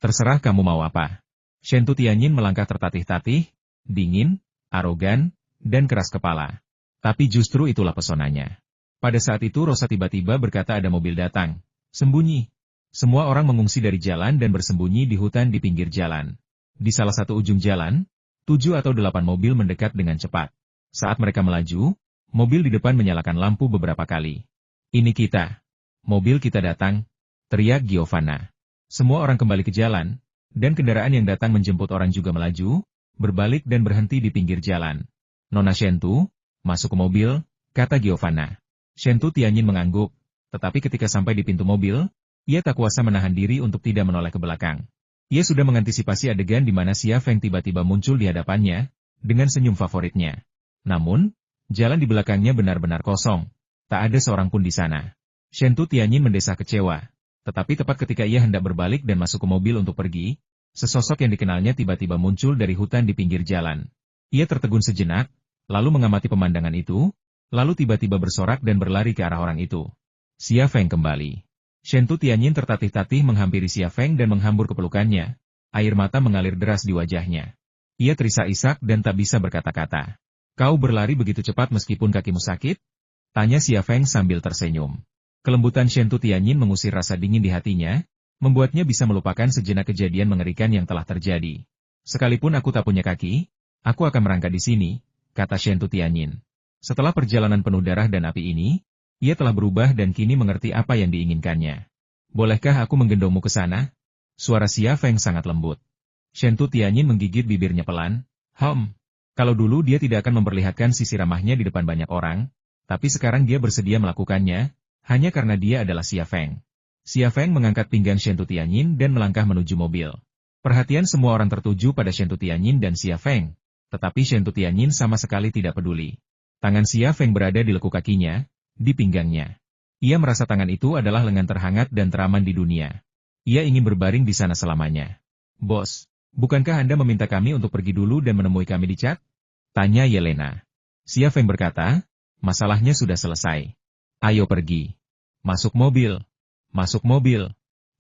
Terserah kamu mau apa. Shentu Tianyin melangkah tertatih-tatih, dingin, arogan, dan keras kepala. Tapi justru itulah pesonanya. Pada saat itu Rosa tiba-tiba berkata ada mobil datang. Sembunyi. Semua orang mengungsi dari jalan dan bersembunyi di hutan di pinggir jalan. Di salah satu ujung jalan, 7 atau 8 mobil mendekat dengan cepat. Saat mereka melaju, mobil di depan menyalakan lampu beberapa kali. Ini kita. Mobil kita datang, teriak Giovanna. Semua orang kembali ke jalan, dan kendaraan yang datang menjemput orang juga melaju, berbalik dan berhenti di pinggir jalan. Nona Shentu, masuk ke mobil, kata Giovanna. Shentu Tianyin mengangguk, tetapi ketika sampai di pintu mobil, ia tak kuasa menahan diri untuk tidak menoleh ke belakang. Ia sudah mengantisipasi adegan di mana Xia Feng tiba-tiba muncul di hadapannya, dengan senyum favoritnya. Namun, jalan di belakangnya benar-benar kosong. Tak ada seorang pun di sana. Shentu Tianyin mendesah kecewa. Tetapi tepat ketika ia hendak berbalik dan masuk ke mobil untuk pergi, sesosok yang dikenalnya tiba-tiba muncul dari hutan di pinggir jalan. Ia tertegun sejenak, lalu mengamati pemandangan itu, lalu tiba-tiba bersorak dan berlari ke arah orang itu. Xia Feng kembali. Shentu Tianyin tertatih-tatih menghampiri Xia Feng dan menghambur ke pelukannya. Air mata mengalir deras di wajahnya. Ia terisak-isak dan tak bisa berkata-kata. Kau berlari begitu cepat meskipun kakimu sakit? Tanya Xia Feng sambil tersenyum. Kelembutan Shentu Tianyin mengusir rasa dingin di hatinya, membuatnya bisa melupakan sejenak kejadian mengerikan yang telah terjadi. Sekalipun aku tak punya kaki, aku akan merangkak di sini, kata Shentu Tianyin. Setelah perjalanan penuh darah dan api ini, ia telah berubah dan kini mengerti apa yang diinginkannya. Bolehkah aku menggendongmu ke sana? Suara Xia Feng sangat lembut. Shentu Tianyin menggigit bibirnya pelan. Kalau dulu dia tidak akan memperlihatkan sisi ramahnya di depan banyak orang, tapi sekarang dia bersedia melakukannya, hanya karena dia adalah Xia Feng. Xia Feng mengangkat pinggang Shentu Tianyin dan melangkah menuju mobil. Perhatian semua orang tertuju pada Shentu Tianyin dan Xia Feng, tetapi Shentu Tianyin sama sekali tidak peduli. Tangan Xia Feng berada di lekuk kakinya, di pinggangnya. Ia merasa tangan itu adalah lengan terhangat dan teraman di dunia. Ia ingin berbaring di sana selamanya. Bos, bukankah Anda meminta kami untuk pergi dulu dan menemui kami di Chat? Tanya Yelena. Xia Feng berkata, masalahnya sudah selesai. Ayo pergi. Masuk mobil. Masuk mobil.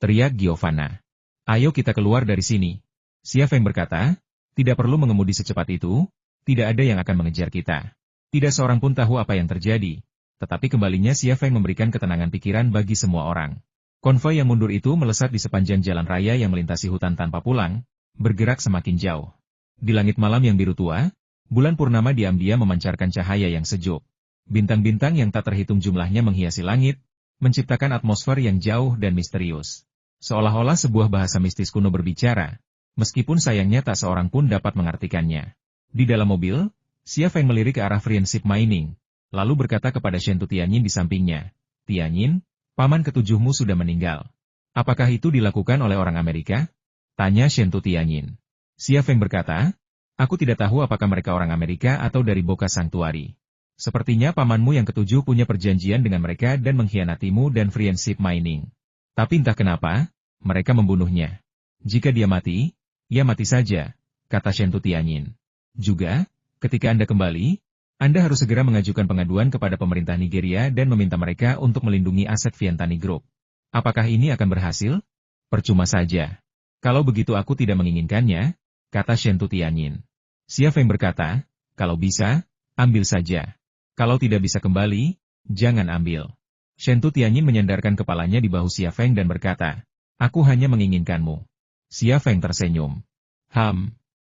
Teriak Giovanna. Ayo kita keluar dari sini. Xia Feng berkata, tidak perlu mengemudi secepat itu, tidak ada yang akan mengejar kita. Tidak seorang pun tahu apa yang terjadi. Tetapi kembalinya Xia Feng memberikan ketenangan pikiran bagi semua orang. Konvoi yang mundur itu melesat di sepanjang jalan raya yang melintasi hutan tanpa pulang, bergerak semakin jauh. Di langit malam yang biru tua, bulan purnama diam-diam memancarkan cahaya yang sejuk. Bintang-bintang yang tak terhitung jumlahnya menghiasi langit, menciptakan atmosfer yang jauh dan misterius. Seolah-olah sebuah bahasa mistis kuno berbicara, meskipun sayangnya tak seorang pun dapat mengartikannya. Di dalam mobil, Xia Feng melirik ke arah Friendship Mining, lalu berkata kepada Shen Tianyin di sampingnya, Tianyin, paman ketujuhmu sudah meninggal. Apakah itu dilakukan oleh orang Amerika? Tanya Shen Tianyin. Xia Feng berkata, aku tidak tahu apakah mereka orang Amerika atau dari Boca Sanctuary. Sepertinya pamanmu yang ketujuh punya perjanjian dengan mereka dan mengkhianatimu dan Friendship Mining. Tapi entah kenapa, mereka membunuhnya. Jika dia mati, ya mati saja, kata Shen Tianyin. Juga, ketika Anda kembali, Anda harus segera mengajukan pengaduan kepada pemerintah Nigeria dan meminta mereka untuk melindungi aset Vientani Group. Apakah ini akan berhasil? Percuma saja. Kalau begitu aku tidak menginginkannya, kata Shen Tianyin. Xia Feng berkata, kalau bisa, ambil saja. Kalau tidak bisa kembali, jangan ambil. Shen Tianyin menyandarkan kepalanya di bahu Xia Feng dan berkata, aku hanya menginginkanmu. Xia Feng tersenyum.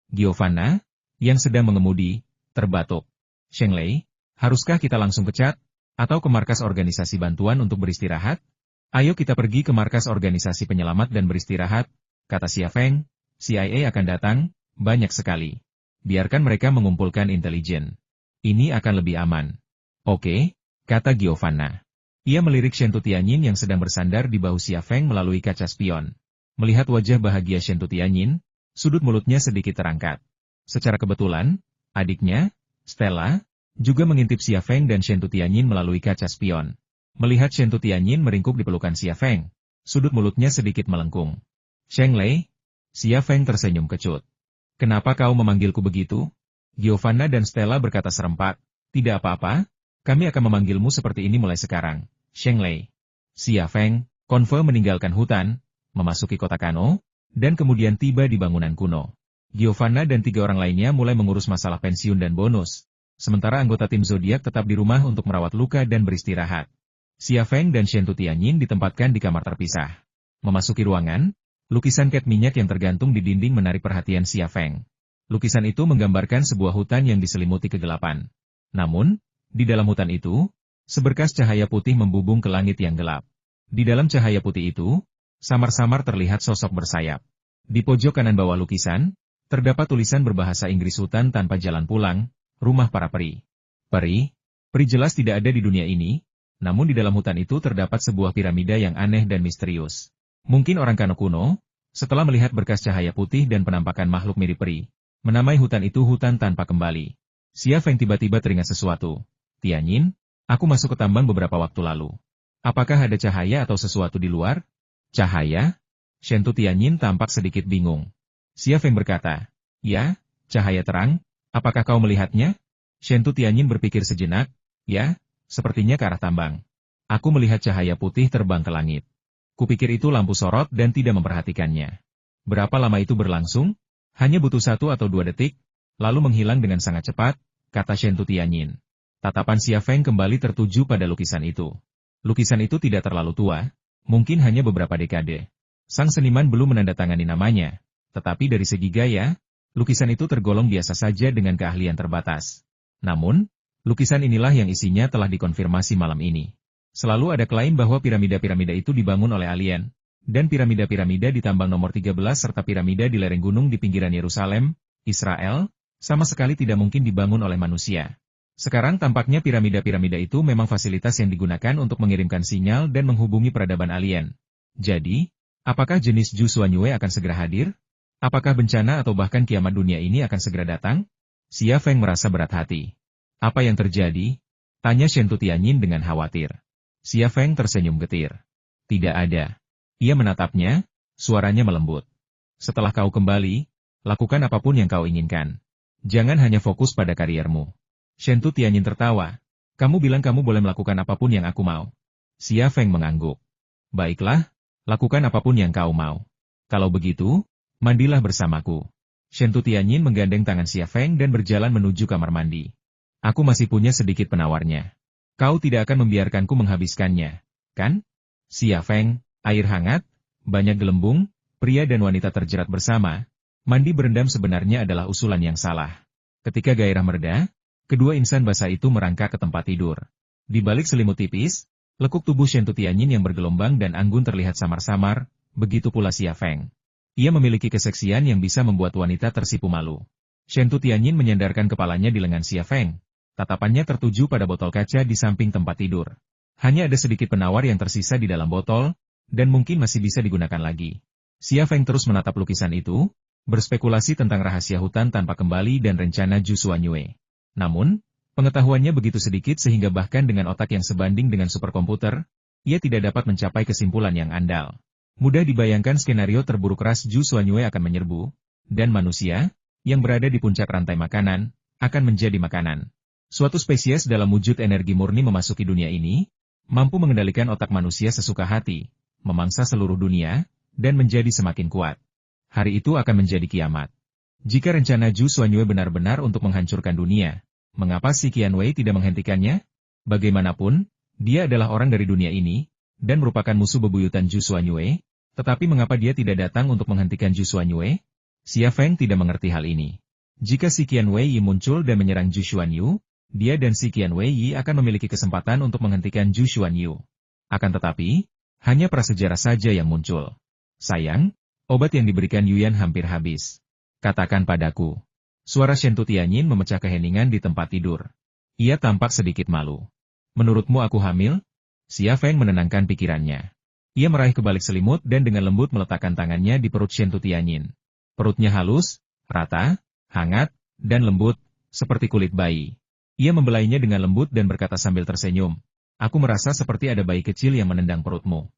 Giovanna, yang sedang mengemudi, terbatuk. Sheng Lei, haruskah kita langsung ke Chat, atau ke markas organisasi bantuan untuk beristirahat? Ayo kita pergi ke markas organisasi penyelamat dan beristirahat, kata Xia Feng. CIA akan datang, banyak sekali. Biarkan mereka mengumpulkan intelijen. Ini akan lebih aman. Oke, kata Giovanna. Ia melirik Shen Tianyin yang sedang bersandar di bahu Xia Feng melalui kaca spion. Melihat wajah bahagia Shen Tianyin, sudut mulutnya sedikit terangkat. Secara kebetulan, adiknya, Stella, juga mengintip Xia Feng dan Shen Tianyin melalui kaca spion. Melihat Shen Tianyin meringkuk di pelukan Xia Feng, sudut mulutnya sedikit melengkung. Sheng Lei, Xia Feng tersenyum kecut. Kenapa kau memanggilku begitu? Giovanna dan Stella berkata serempak, tidak apa-apa, kami akan memanggilmu seperti ini mulai sekarang, Sheng Lei. Xia Feng, konvoi meninggalkan hutan, memasuki kota Kano, dan kemudian tiba di bangunan kuno. Giovanna dan 3 orang lainnya mulai mengurus masalah pensiun dan bonus, sementara anggota tim zodiak tetap di rumah untuk merawat luka dan beristirahat. Xia Feng dan Shen Tianyin ditempatkan di kamar terpisah. Memasuki ruangan, lukisan cat minyak yang tergantung di dinding menarik perhatian Xia Feng. Lukisan itu menggambarkan sebuah hutan yang diselimuti kegelapan. Namun, di dalam hutan itu, seberkas cahaya putih membubung ke langit yang gelap. Di dalam cahaya putih itu, samar-samar terlihat sosok bersayap. Di pojok kanan bawah lukisan, terdapat tulisan berbahasa Inggris hutan tanpa jalan pulang, rumah para peri. Peri jelas tidak ada di dunia ini, namun di dalam hutan itu terdapat sebuah piramida yang aneh dan misterius. Mungkin orang Kano kuno, setelah melihat berkas cahaya putih dan penampakan makhluk mirip peri, menamai hutan itu hutan tanpa kembali. Xia Feng tiba-tiba teringat sesuatu. Tianyin, aku masuk ke tambang beberapa waktu lalu. Apakah ada cahaya atau sesuatu di luar? Cahaya? Shen Tianyin tampak sedikit bingung. Xia Feng berkata, ya, cahaya terang, apakah kau melihatnya? Shen Tianyin berpikir sejenak, ya, sepertinya ke arah tambang. Aku melihat cahaya putih terbang ke langit. Kupikir itu lampu sorot dan tidak memperhatikannya. Berapa lama itu berlangsung? Hanya butuh 1 atau 2 detik, lalu menghilang dengan sangat cepat, kata Shen Tianyin. Tatapan Xia Feng kembali tertuju pada lukisan itu. Lukisan itu tidak terlalu tua, mungkin hanya beberapa dekade. Sang seniman belum menandatangani namanya, tetapi dari segi gaya, lukisan itu tergolong biasa saja dengan keahlian terbatas. Namun, lukisan inilah yang isinya telah dikonfirmasi malam ini. Selalu ada klaim bahwa piramida-piramida itu dibangun oleh alien, dan piramida-piramida di tambang nomor 13 serta piramida di lereng gunung di pinggiran Yerusalem, Israel, sama sekali tidak mungkin dibangun oleh manusia. Sekarang tampaknya piramida-piramida itu memang fasilitas yang digunakan untuk mengirimkan sinyal dan menghubungi peradaban alien. Jadi, apakah jenis Zhu Xuanyue akan segera hadir? Apakah bencana atau bahkan kiamat dunia ini akan segera datang? Xia Feng merasa berat hati. Apa yang terjadi? Tanya Shen Tianyin dengan khawatir. Xia Feng tersenyum getir. Tidak ada. Ia menatapnya, suaranya melembut. Setelah kau kembali, lakukan apapun yang kau inginkan. Jangan hanya fokus pada kariermu. Shen Tianyin tertawa. Kamu bilang kamu boleh melakukan apapun yang aku mau. Xia Feng mengangguk. Baiklah, lakukan apapun yang kau mau. Kalau begitu, mandilah bersamaku. Shen Tianyin menggandeng tangan Xia Feng dan berjalan menuju kamar mandi. Aku masih punya sedikit penawarnya. Kau tidak akan membiarkanku menghabiskannya, kan? Xia Feng, air hangat, banyak gelembung, pria dan wanita terjerat bersama. Mandi berendam sebenarnya adalah usulan yang salah. Ketika gairah mereda, kedua insan basah itu merangkak ke tempat tidur. Di balik selimut tipis, lekuk tubuh Shen Tianyin yang bergelombang dan anggun terlihat samar-samar, begitu pula Xia Feng. Ia memiliki keseksian yang bisa membuat wanita tersipu malu. Shen Tianyin menyandarkan kepalanya di lengan Xia Feng. Tatapannya tertuju pada botol kaca di samping tempat tidur. Hanya ada sedikit penawar yang tersisa di dalam botol, dan mungkin masih bisa digunakan lagi. Xia Feng terus menatap lukisan itu, berspekulasi tentang rahasia hutan tanpa kembali dan rencana Zhu Xuanyue. Namun, pengetahuannya begitu sedikit sehingga bahkan dengan otak yang sebanding dengan superkomputer, ia tidak dapat mencapai kesimpulan yang andal. Mudah dibayangkan skenario terburuk ras Zhu Xuanyue akan menyerbu, dan manusia, yang berada di puncak rantai makanan, akan menjadi makanan. Suatu spesies dalam wujud energi murni memasuki dunia ini, mampu mengendalikan otak manusia sesuka hati, memangsa seluruh dunia, dan menjadi semakin kuat. Hari itu akan menjadi kiamat. Jika rencana Zhu Xuanyue benar-benar untuk menghancurkan dunia, mengapa si Qianwei tidak menghentikannya? Bagaimanapun, dia adalah orang dari dunia ini, dan merupakan musuh bebuyutan Zhu Xuanyue, tetapi mengapa dia tidak datang untuk menghentikan Zhu Xuanyue? Xia Feng tidak mengerti hal ini. Jika si Qianwei muncul dan menyerang Zhu Xuanyue, dia dan si Qianwei akan memiliki kesempatan untuk menghentikan Zhu Xuanyue. Akan tetapi, hanya prasejarah saja yang muncul. Sayang, obat yang diberikan Yuan hampir habis. Katakan padaku. Suara Shen Tianyin memecah keheningan di tempat tidur. Ia tampak sedikit malu. Menurutmu aku hamil? Xia Feng menenangkan pikirannya. Ia meraih kebalik selimut dan dengan lembut meletakkan tangannya di perut Shen Tianyin. Perutnya halus, rata, hangat, dan lembut, seperti kulit bayi. Ia membelainya dengan lembut dan berkata sambil tersenyum. Aku merasa seperti ada bayi kecil yang menendang perutmu.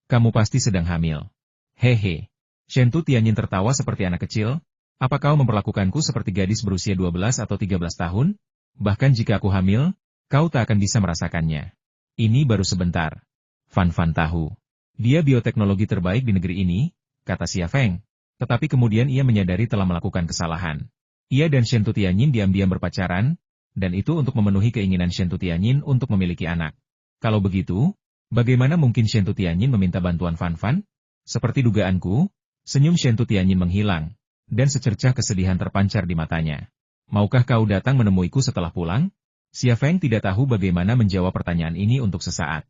Kamu pasti sedang hamil. Hehe. Shen Tianyin tertawa seperti anak kecil. Apa kau memperlakukanku seperti gadis berusia 12 atau 13 tahun? Bahkan jika aku hamil, kau tak akan bisa merasakannya. Ini baru sebentar. Fan tahu. Dia bioteknologi terbaik di negeri ini, kata Xia Feng. Tetapi kemudian ia menyadari telah melakukan kesalahan. Ia dan Shen Tianyin diam-diam berpacaran, dan itu untuk memenuhi keinginan Shen Tianyin untuk memiliki anak. Kalau begitu, bagaimana mungkin Shen Tianyin meminta bantuan Fan? Seperti dugaanku, senyum Shen Tianyin menghilang, dan secercah kesedihan terpancar di matanya. Maukah kau datang menemuiku setelah pulang? Xia Feng tidak tahu bagaimana menjawab pertanyaan ini untuk sesaat.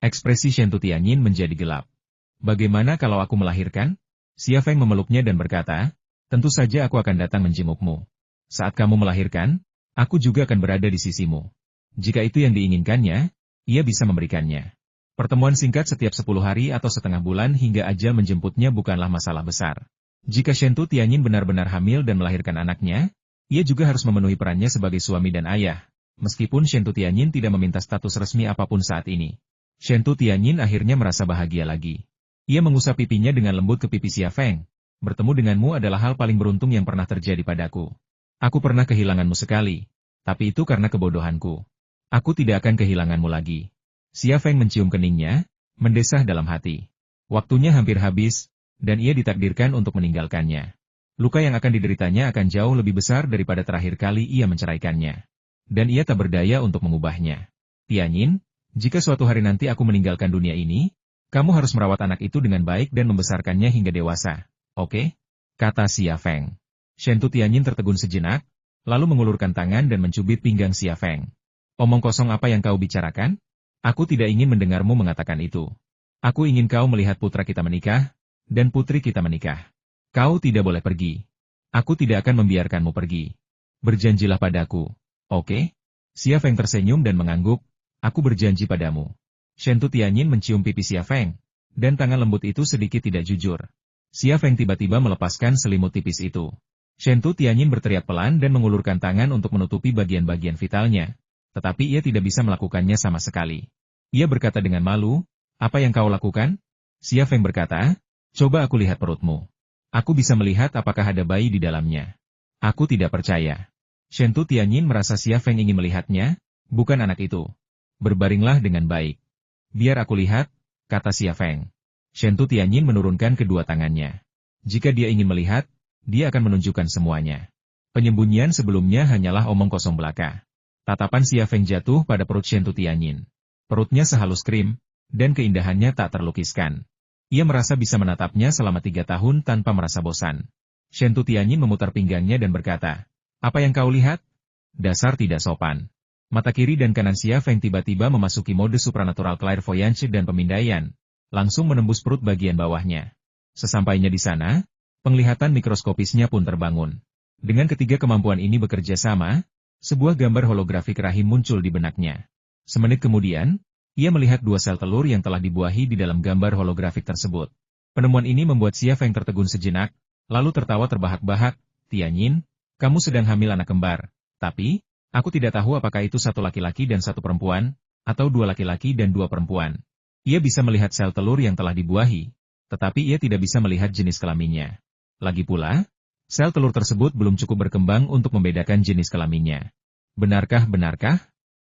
Ekspresi Shen Tianyin menjadi gelap. Bagaimana kalau aku melahirkan? Xia Feng memeluknya dan berkata, tentu saja aku akan datang menjengukmu. Saat kamu melahirkan, aku juga akan berada di sisimu. Jika itu yang diinginkannya, ia bisa memberikannya. Pertemuan singkat setiap 10 hari atau setengah bulan hingga ajal menjemputnya bukanlah masalah besar. Jika Shen Tianyin benar-benar hamil dan melahirkan anaknya, ia juga harus memenuhi perannya sebagai suami dan ayah. Meskipun Shen Tianyin tidak meminta status resmi apapun saat ini. Shen Tianyin akhirnya merasa bahagia lagi. Ia mengusap pipinya dengan lembut ke pipi Xia Feng. Bertemu denganmu adalah hal paling beruntung yang pernah terjadi padaku. Aku pernah kehilanganmu sekali, tapi itu karena kebodohanku. Aku tidak akan kehilanganmu lagi. Xia Feng mencium keningnya, mendesah dalam hati. Waktunya hampir habis, dan ia ditakdirkan untuk meninggalkannya. Luka yang akan dideritanya akan jauh lebih besar daripada terakhir kali ia menceraikannya. Dan ia tak berdaya untuk mengubahnya. Tianyin, jika suatu hari nanti aku meninggalkan dunia ini, kamu harus merawat anak itu dengan baik dan membesarkannya hingga dewasa. Oke? Kata Xia Feng. Shen Tianyin tertegun sejenak, lalu mengulurkan tangan dan mencubit pinggang Xia Feng. Omong kosong apa yang kau bicarakan? Aku tidak ingin mendengarmu mengatakan itu. Aku ingin kau melihat putra kita menikah, dan putri kita menikah. Kau tidak boleh pergi. Aku tidak akan membiarkanmu pergi. Berjanjilah padaku. Oke? Xia Feng tersenyum dan mengangguk. Aku berjanji padamu. Shen Tianyin mencium pipi Xia Feng, dan tangan lembut itu sedikit tidak jujur. Xia Feng tiba-tiba melepaskan selimut tipis itu. Shentu Tianyin berteriak pelan dan mengulurkan tangan untuk menutupi bagian-bagian vitalnya. Tetapi ia tidak bisa melakukannya sama sekali. Ia berkata dengan malu, "Apa yang kau lakukan?" Xia Feng berkata, "Coba aku lihat perutmu. Aku bisa melihat apakah ada bayi di dalamnya." Aku tidak percaya. Shentu Tianyin merasa Xia Feng ingin melihatnya, bukan anak itu. Berbaringlah dengan baik. Biar aku lihat, kata Xia Feng. Shentu Tianyin menurunkan kedua tangannya. Jika dia ingin melihat, dia akan menunjukkan semuanya. Penyembunyian sebelumnya hanyalah omong kosong belaka. Tatapan Xia Feng jatuh pada perut Shentu Tianyin. Perutnya sehalus krim, dan keindahannya tak terlukiskan. Ia merasa bisa menatapnya selama 3 tahun tanpa merasa bosan. Shentu Tianyin memutar pinggangnya dan berkata, "Apa yang kau lihat? Dasar tidak sopan." Mata kiri dan kanan Xia Feng tiba-tiba memasuki mode supranatural clairvoyance dan pemindaian, langsung menembus perut bagian bawahnya. Sesampainya di sana, penglihatan mikroskopisnya pun terbangun. Dengan ketiga kemampuan ini bekerja sama, sebuah gambar holografik rahim muncul di benaknya. Semenit kemudian, ia melihat 2 sel telur yang telah dibuahi di dalam gambar holografik tersebut. Penemuan ini membuat Xia Feng tertegun sejenak, lalu tertawa terbahak-bahak, "Tianyin, kamu sedang hamil anak kembar. Tapi, aku tidak tahu apakah itu 1 laki-laki dan 1 perempuan, atau 2 laki-laki dan 2 perempuan." Ia bisa melihat sel telur yang telah dibuahi, tetapi ia tidak bisa melihat jenis kelaminnya. Lagi pula, sel telur tersebut belum cukup berkembang untuk membedakan jenis kelaminnya. Benarkah?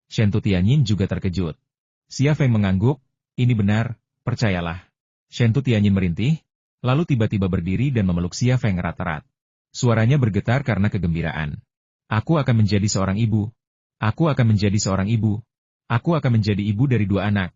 Shentu Tianyin juga terkejut. Xia Feng mengangguk, "Ini benar, percayalah." Shentu Tianyin merintih, lalu tiba-tiba berdiri dan memeluk Xia Feng erat-erat. Suaranya bergetar karena kegembiraan. "Aku akan menjadi seorang ibu. Aku akan menjadi seorang ibu. Aku akan menjadi ibu dari 2 anak."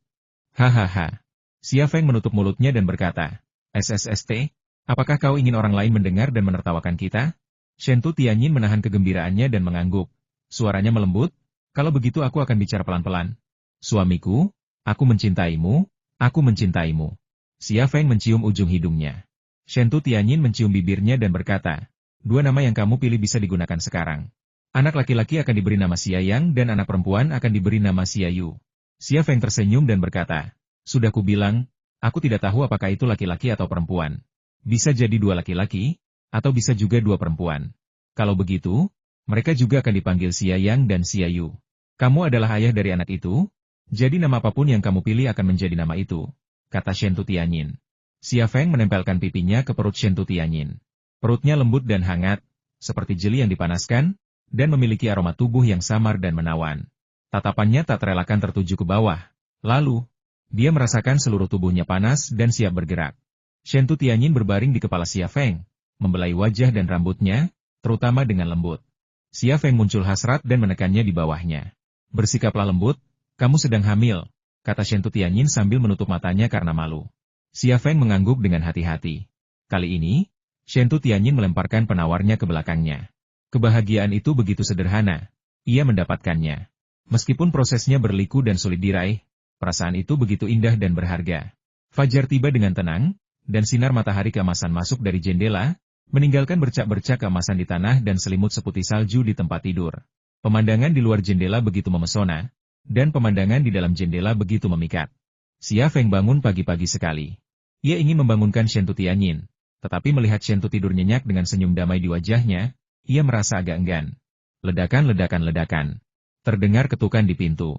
Hahaha. Xia Feng menutup mulutnya dan berkata, "SSST, apakah kau ingin orang lain mendengar dan menertawakan kita?" Shentu Tianyin menahan kegembiraannya dan mengangguk. Suaranya melembut, "Kalau begitu aku akan bicara pelan-pelan. Suamiku, aku mencintaimu, aku mencintaimu." Xia Feng mencium ujung hidungnya. Shentu Tianyin mencium bibirnya dan berkata, "2 nama yang kamu pilih bisa digunakan sekarang. Anak laki-laki akan diberi nama Xia Yang dan anak perempuan akan diberi nama Xia Yu." Xia Feng tersenyum dan berkata, "Sudah kubilang, aku tidak tahu apakah itu laki-laki atau perempuan. Bisa jadi 2 laki-laki, atau bisa juga 2 perempuan. Kalau begitu, mereka juga akan dipanggil Xia Yang dan Xia Yu. Kamu adalah ayah dari anak itu, jadi nama apapun yang kamu pilih akan menjadi nama itu," kata Shentu Tianyin. Xia Feng menempelkan pipinya ke perut Shentu Tianyin. Perutnya lembut dan hangat, seperti jeli yang dipanaskan, dan memiliki aroma tubuh yang samar dan menawan. Tatapannya tak terelakkan tertuju ke bawah. Lalu, dia merasakan seluruh tubuhnya panas dan siap bergerak. Shentu Tianyin berbaring di kepala Xia Feng, membelai wajah dan rambutnya, terutama dengan lembut. Xia Feng muncul hasrat dan menekannya di bawahnya. "Bersikaplah lembut, kamu sedang hamil," kata Shentu Tianyin sambil menutup matanya karena malu. Xia Feng mengangguk dengan hati-hati. Kali ini, Shentu Tianyin melemparkan penawarnya ke belakangnya. Kebahagiaan itu begitu sederhana. Ia mendapatkannya. Meskipun prosesnya berliku dan sulit diraih, perasaan itu begitu indah dan berharga. Fajar tiba dengan tenang, dan sinar matahari keemasan masuk dari jendela, meninggalkan bercak-bercak keemasan di tanah dan selimut seputih salju di tempat tidur. Pemandangan di luar jendela begitu memesona, dan pemandangan di dalam jendela begitu memikat. Xia Feng bangun pagi-pagi sekali. Ia ingin membangunkan Shentu Tianyin, tetapi melihat Shentu tidur nyenyak dengan senyum damai di wajahnya, ia merasa agak enggan. Ledakan. Terdengar ketukan di pintu.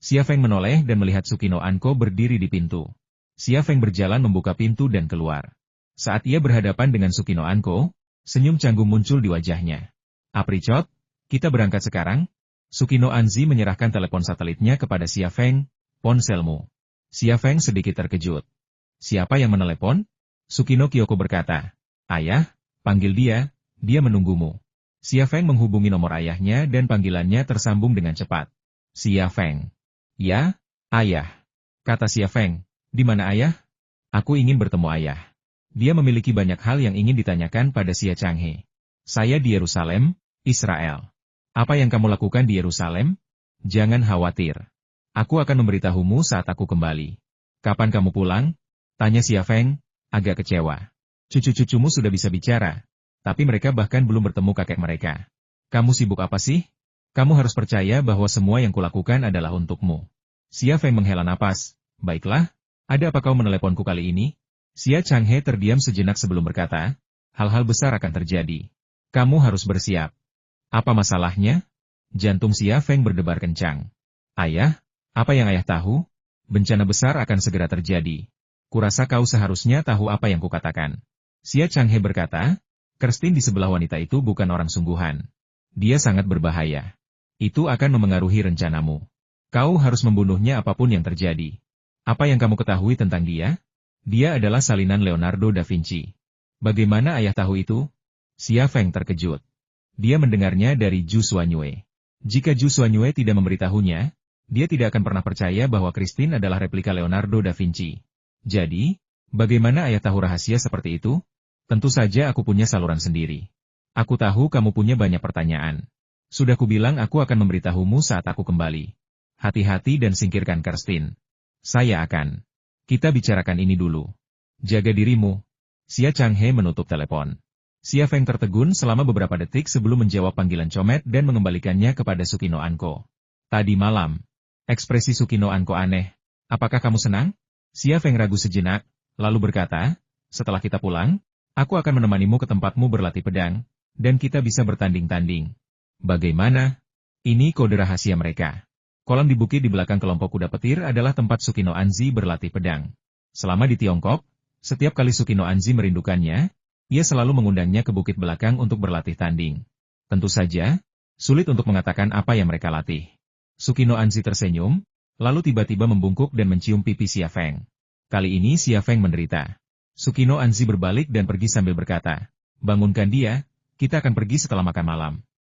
Xia Feng menoleh dan melihat Sukino Anko berdiri di pintu. Xia Feng berjalan membuka pintu dan keluar. Saat ia berhadapan dengan Sukino Anko, senyum canggung muncul di wajahnya. "Apricot, kita berangkat sekarang?" Sukino Anzi menyerahkan telepon satelitnya kepada Xia Feng, "Ponselmu." Xia Feng sedikit terkejut. "Siapa yang menelepon?" Sukino Kyoko berkata, "Ayah, panggil dia, dia menunggumu." Xia Feng menghubungi nomor ayahnya dan panggilannya tersambung dengan cepat. "Xia Feng." "Ya, ayah." Kata Xia Feng, "Di mana ayah?" "Aku ingin bertemu ayah. Dia memiliki banyak hal yang ingin ditanyakan pada Xia Changhe." "Saya di Yerusalem, Israel." "Apa yang kamu lakukan di Yerusalem?" "Jangan khawatir. Aku akan memberitahumu saat aku kembali." "Kapan kamu pulang?" Tanya Xia Feng, agak kecewa. "Cucu-cucumu sudah bisa bicara, tapi mereka bahkan belum bertemu kakek mereka." "Kamu sibuk apa sih?" "Kamu harus percaya bahwa semua yang kulakukan adalah untukmu." Xia Feng menghela napas. "Baiklah, ada apa kau meneleponku kali ini?" Xia Changhe terdiam sejenak sebelum berkata, "Hal-hal besar akan terjadi." Kamu harus bersiap. Apa masalahnya? Jantung Xia Feng berdebar kencang. Ayah, apa yang ayah tahu? Bencana besar akan segera terjadi. Kurasa kau seharusnya tahu apa yang kukatakan. Xia Changhe berkata, Kirstin di sebelah wanita itu bukan orang sungguhan. Dia sangat berbahaya. Itu akan memengaruhi rencanamu. Kau harus membunuhnya apapun yang terjadi. Apa yang kamu ketahui tentang dia? Dia adalah salinan Leonardo da Vinci. Bagaimana ayah tahu itu? Xia Feng terkejut. Dia mendengarnya dari Zhu Xuanyue. Jika Zhu Xuanyue tidak memberitahunya, dia tidak akan pernah percaya bahwa Kirstin adalah replika Leonardo da Vinci. Jadi, bagaimana ayah tahu rahasia seperti itu? Tentu saja aku punya saluran sendiri. Aku tahu kamu punya banyak pertanyaan. Sudah kubilang aku akan memberitahumu saat aku kembali. Hati-hati dan singkirkan Kirstin. Saya akan. Kita bicarakan ini dulu. Jaga dirimu. Xia Changhe menutup telepon. Xia Feng tertegun selama beberapa detik sebelum menjawab panggilan Comet dan mengembalikannya kepada Sukino Anko. Tadi malam. Ekspresi Sukino Anko aneh. Apakah kamu senang? Xia Feng ragu sejenak, lalu berkata, setelah kita pulang, aku akan menemanimu ke tempatmu berlatih pedang, dan kita bisa bertanding-tanding. Bagaimana? Ini kode rahasia mereka. Kolam di bukit di belakang kelompok kuda petir adalah tempat Sukino Anzi berlatih pedang. Selama di Tiongkok, setiap kali Sukino Anzi merindukannya, ia selalu mengundangnya ke bukit belakang untuk berlatih tanding. Tentu saja, sulit untuk mengatakan apa yang mereka latih. Sukino Anzi tersenyum, lalu tiba-tiba membungkuk dan mencium pipi Xia Feng. Kali ini Xia Feng menderita. Sukino Anzi berbalik dan pergi sambil berkata, bangunkan dia, kita akan pergi setelah makan malam.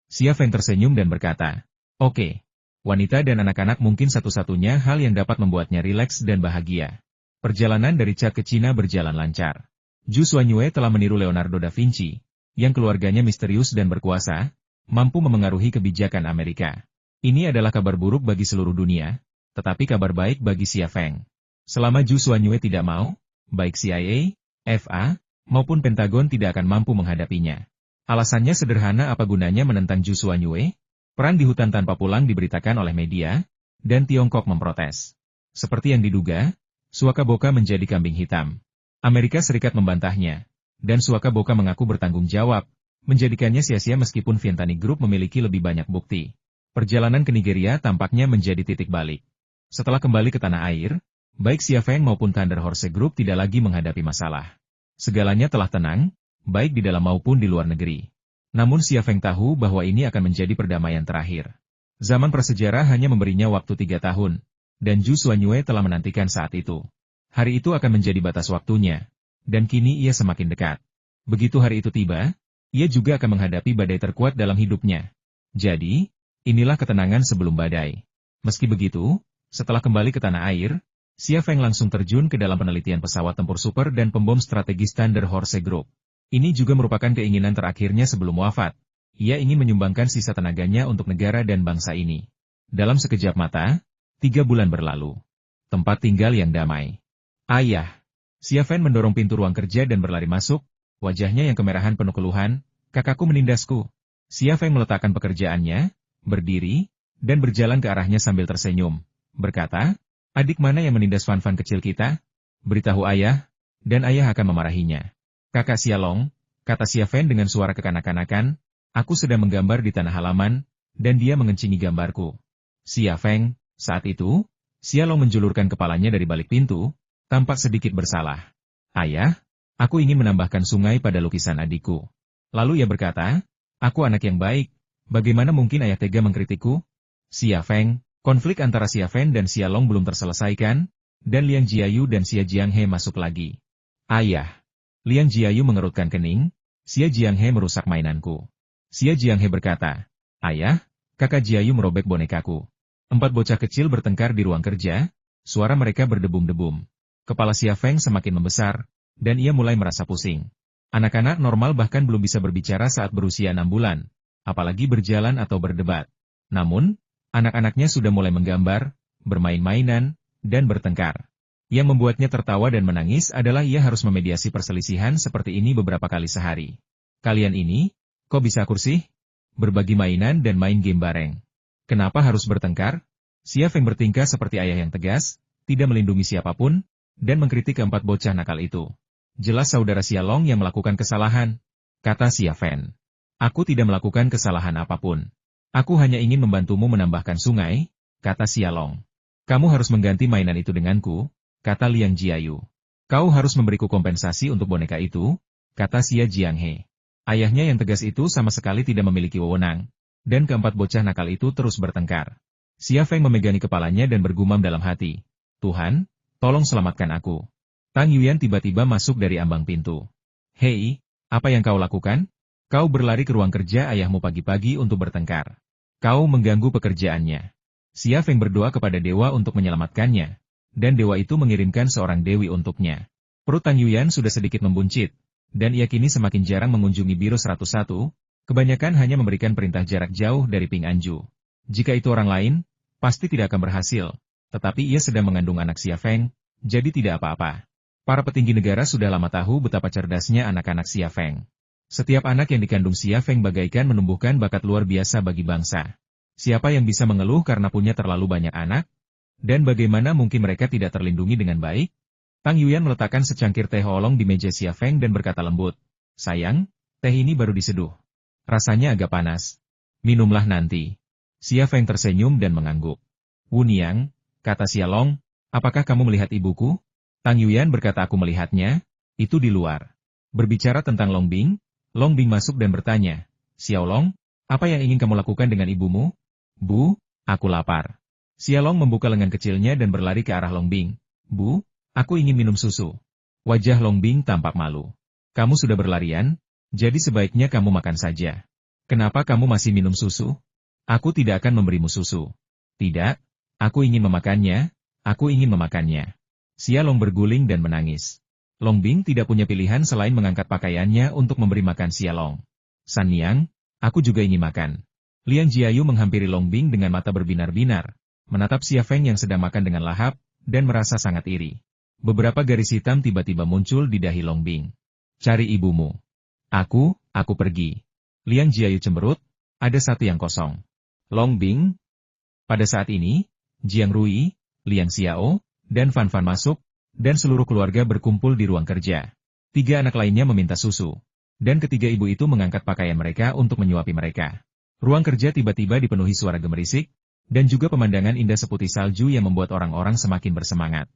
Xia Feng tersenyum dan berkata, oke. Wanita dan anak-anak mungkin satu-satunya hal yang dapat membuatnya rileks dan bahagia. Perjalanan dari Chad ke Cina berjalan lancar. Zhu Xuanyue telah meniru Leonardo da Vinci, yang keluarganya misterius dan berkuasa, mampu memengaruhi kebijakan Amerika. Ini adalah kabar buruk bagi seluruh dunia, tetapi kabar baik bagi Xia Feng. Selama Zhu Xuanyue tidak mau, baik CIA, FA, maupun Pentagon tidak akan mampu menghadapinya. Alasannya sederhana, apa gunanya menentang Zhu Xuanyue? Perang di hutan tanpa pulang diberitakan oleh media, dan Tiongkok memprotes. Seperti yang diduga, Suaka-Boka menjadi kambing hitam. Amerika Serikat membantahnya, dan Suaka-Boka mengaku bertanggung jawab, menjadikannya sia-sia meskipun Vientani Group memiliki lebih banyak bukti. Perjalanan ke Nigeria tampaknya menjadi titik balik. Setelah kembali ke tanah air, baik Xia Feng maupun Thunder Horse Group tidak lagi menghadapi masalah. Segalanya telah tenang, baik di dalam maupun di luar negeri. Namun Xia Feng tahu bahwa ini akan menjadi perdamaian terakhir. Zaman prasejarah hanya memberinya waktu 3 tahun, dan Zhu Xuanyue telah menantikan saat itu. Hari itu akan menjadi batas waktunya, dan kini ia semakin dekat. Begitu hari itu tiba, ia juga akan menghadapi badai terkuat dalam hidupnya. Jadi, inilah ketenangan sebelum badai. Meski begitu, setelah kembali ke tanah air, Xia Feng langsung terjun ke dalam penelitian pesawat tempur super dan pembom strategis Thunder Horse Group. Ini juga merupakan keinginan terakhirnya sebelum wafat. Ia ingin menyumbangkan sisa tenaganya untuk negara dan bangsa ini. Dalam sekejap mata, 3 bulan berlalu. Tempat tinggal yang damai. Ayah. Xia Feng mendorong pintu ruang kerja dan berlari masuk, wajahnya yang kemerahan penuh keluhan, kakakku menindasku. Xia Feng meletakkan pekerjaannya, berdiri, dan berjalan ke arahnya sambil tersenyum. Berkata, adik mana yang menindas Fan-Fan kecil kita? Beritahu ayah, dan ayah akan memarahinya. Kakak Xialong, kata Xia Feng dengan suara kekanak-kanakan, aku sedang menggambar di tanah halaman, dan dia mengencingi gambarku. Xia Feng, saat itu, Xialong menjulurkan kepalanya dari balik pintu, tampak sedikit bersalah. Ayah, aku ingin menambahkan sungai pada lukisan adikku. Lalu ia berkata, aku anak yang baik, bagaimana mungkin ayah tega mengkritikku? Xia Feng, konflik antara Xia Feng dan Xialong belum terselesaikan, dan Liang Jiayu dan Xia Jianghe masuk lagi. Ayah. Liang Jiayu mengerutkan kening, Xia Jianghe merusak mainanku. Xia Jianghe berkata, ayah, kakak Jiayu merobek bonekaku. 4 bocah kecil bertengkar di ruang kerja, suara mereka berdebum-debum. Kepala Xia Feng semakin membesar, dan ia mulai merasa pusing. Anak-anak normal bahkan belum bisa berbicara saat berusia 6 bulan, apalagi berjalan atau berdebat. Namun, anak-anaknya sudah mulai menggambar, bermain-mainan, dan bertengkar. Yang membuatnya tertawa dan menangis adalah ia harus memediasi perselisihan seperti ini beberapa kali sehari. Kalian ini, kok bisa akur sih? Berbagi mainan dan main game bareng. Kenapa harus bertengkar? Xia Feng bertingkah seperti ayah yang tegas, tidak melindungi siapapun, dan mengkritik 4 bocah nakal itu. Jelas saudara Xialong yang melakukan kesalahan, kata Xia Feng. Aku tidak melakukan kesalahan apapun. Aku hanya ingin membantumu menambahkan sungai, kata Xiaolong. Kamu harus mengganti mainan itu denganku, kata Liang Jiayu. Kau harus memberiku kompensasi untuk boneka itu, kata Xia Jianghe. Ayahnya yang tegas itu sama sekali tidak memiliki wewenang, dan keempat bocah nakal itu terus bertengkar. Xia Feng memegangi kepalanya dan bergumam dalam hati. Tuhan, tolong selamatkan aku. Tang Yuyan tiba-tiba masuk dari ambang pintu. Hei, apa yang kau lakukan? Kau berlari ke ruang kerja ayahmu pagi-pagi untuk bertengkar. Kau mengganggu pekerjaannya. Xia Feng berdoa kepada dewa untuk menyelamatkannya, dan dewa itu mengirimkan seorang dewi untuknya. Perut Tang Yuyan sudah sedikit membuncit, dan ia kini semakin jarang mengunjungi Biro 101, kebanyakan hanya memberikan perintah jarak jauh dari Ping Anju. Jika itu orang lain, pasti tidak akan berhasil, tetapi ia sedang mengandung anak Xia Feng, jadi tidak apa-apa. Para petinggi negara sudah lama tahu betapa cerdasnya anak-anak Xia Feng. Setiap anak yang dikandung Xia Feng bagaikan menumbuhkan bakat luar biasa bagi bangsa. Siapa yang bisa mengeluh karena punya terlalu banyak anak? Dan bagaimana mungkin mereka tidak terlindungi dengan baik? Tang Yuyan meletakkan secangkir teh oolong di meja Xia Feng dan berkata lembut, sayang, teh ini baru diseduh. Rasanya agak panas. Minumlah nanti. Xia Feng tersenyum dan mengangguk. Wu Niang, kata Xiaolong, apakah kamu melihat ibuku? Tang Yuyan berkata aku melihatnya, itu di luar. Berbicara tentang Long Bing, Long Bing masuk dan bertanya, Xiaolong, apa yang ingin kamu lakukan dengan ibumu? Bu, aku lapar. Xiaolong membuka lengan kecilnya dan berlari ke arah Long Bing. Bu, aku ingin minum susu. Wajah Long Bing tampak malu. Kamu sudah berlarian, jadi sebaiknya kamu makan saja. Kenapa kamu masih minum susu? Aku tidak akan memberimu susu. Tidak, aku ingin memakannya, aku ingin memakannya. Xiaolong berguling dan menangis. Long Bing tidak punya pilihan selain mengangkat pakaiannya untuk memberi makan Xiaolong. San Niang, aku juga ingin makan. Liang Jiayu menghampiri Long Bing dengan mata berbinar-binar, menatap Xia Feng yang sedang makan dengan lahap, dan merasa sangat iri. Beberapa garis hitam tiba-tiba muncul di dahi Long Bing. Cari ibumu. Aku pergi. Liang Jiayu cemberut, ada satu yang kosong. Long Bing. Pada saat ini, Jiang Rui, Liang Xiao, dan Fan Fan masuk, dan seluruh keluarga berkumpul di ruang kerja. 3 anak lainnya meminta susu, dan ketiga ibu itu mengangkat pakaian mereka untuk menyuapi mereka. Ruang kerja tiba-tiba dipenuhi suara gemerisik, dan juga pemandangan indah seputih salju yang membuat orang-orang semakin bersemangat.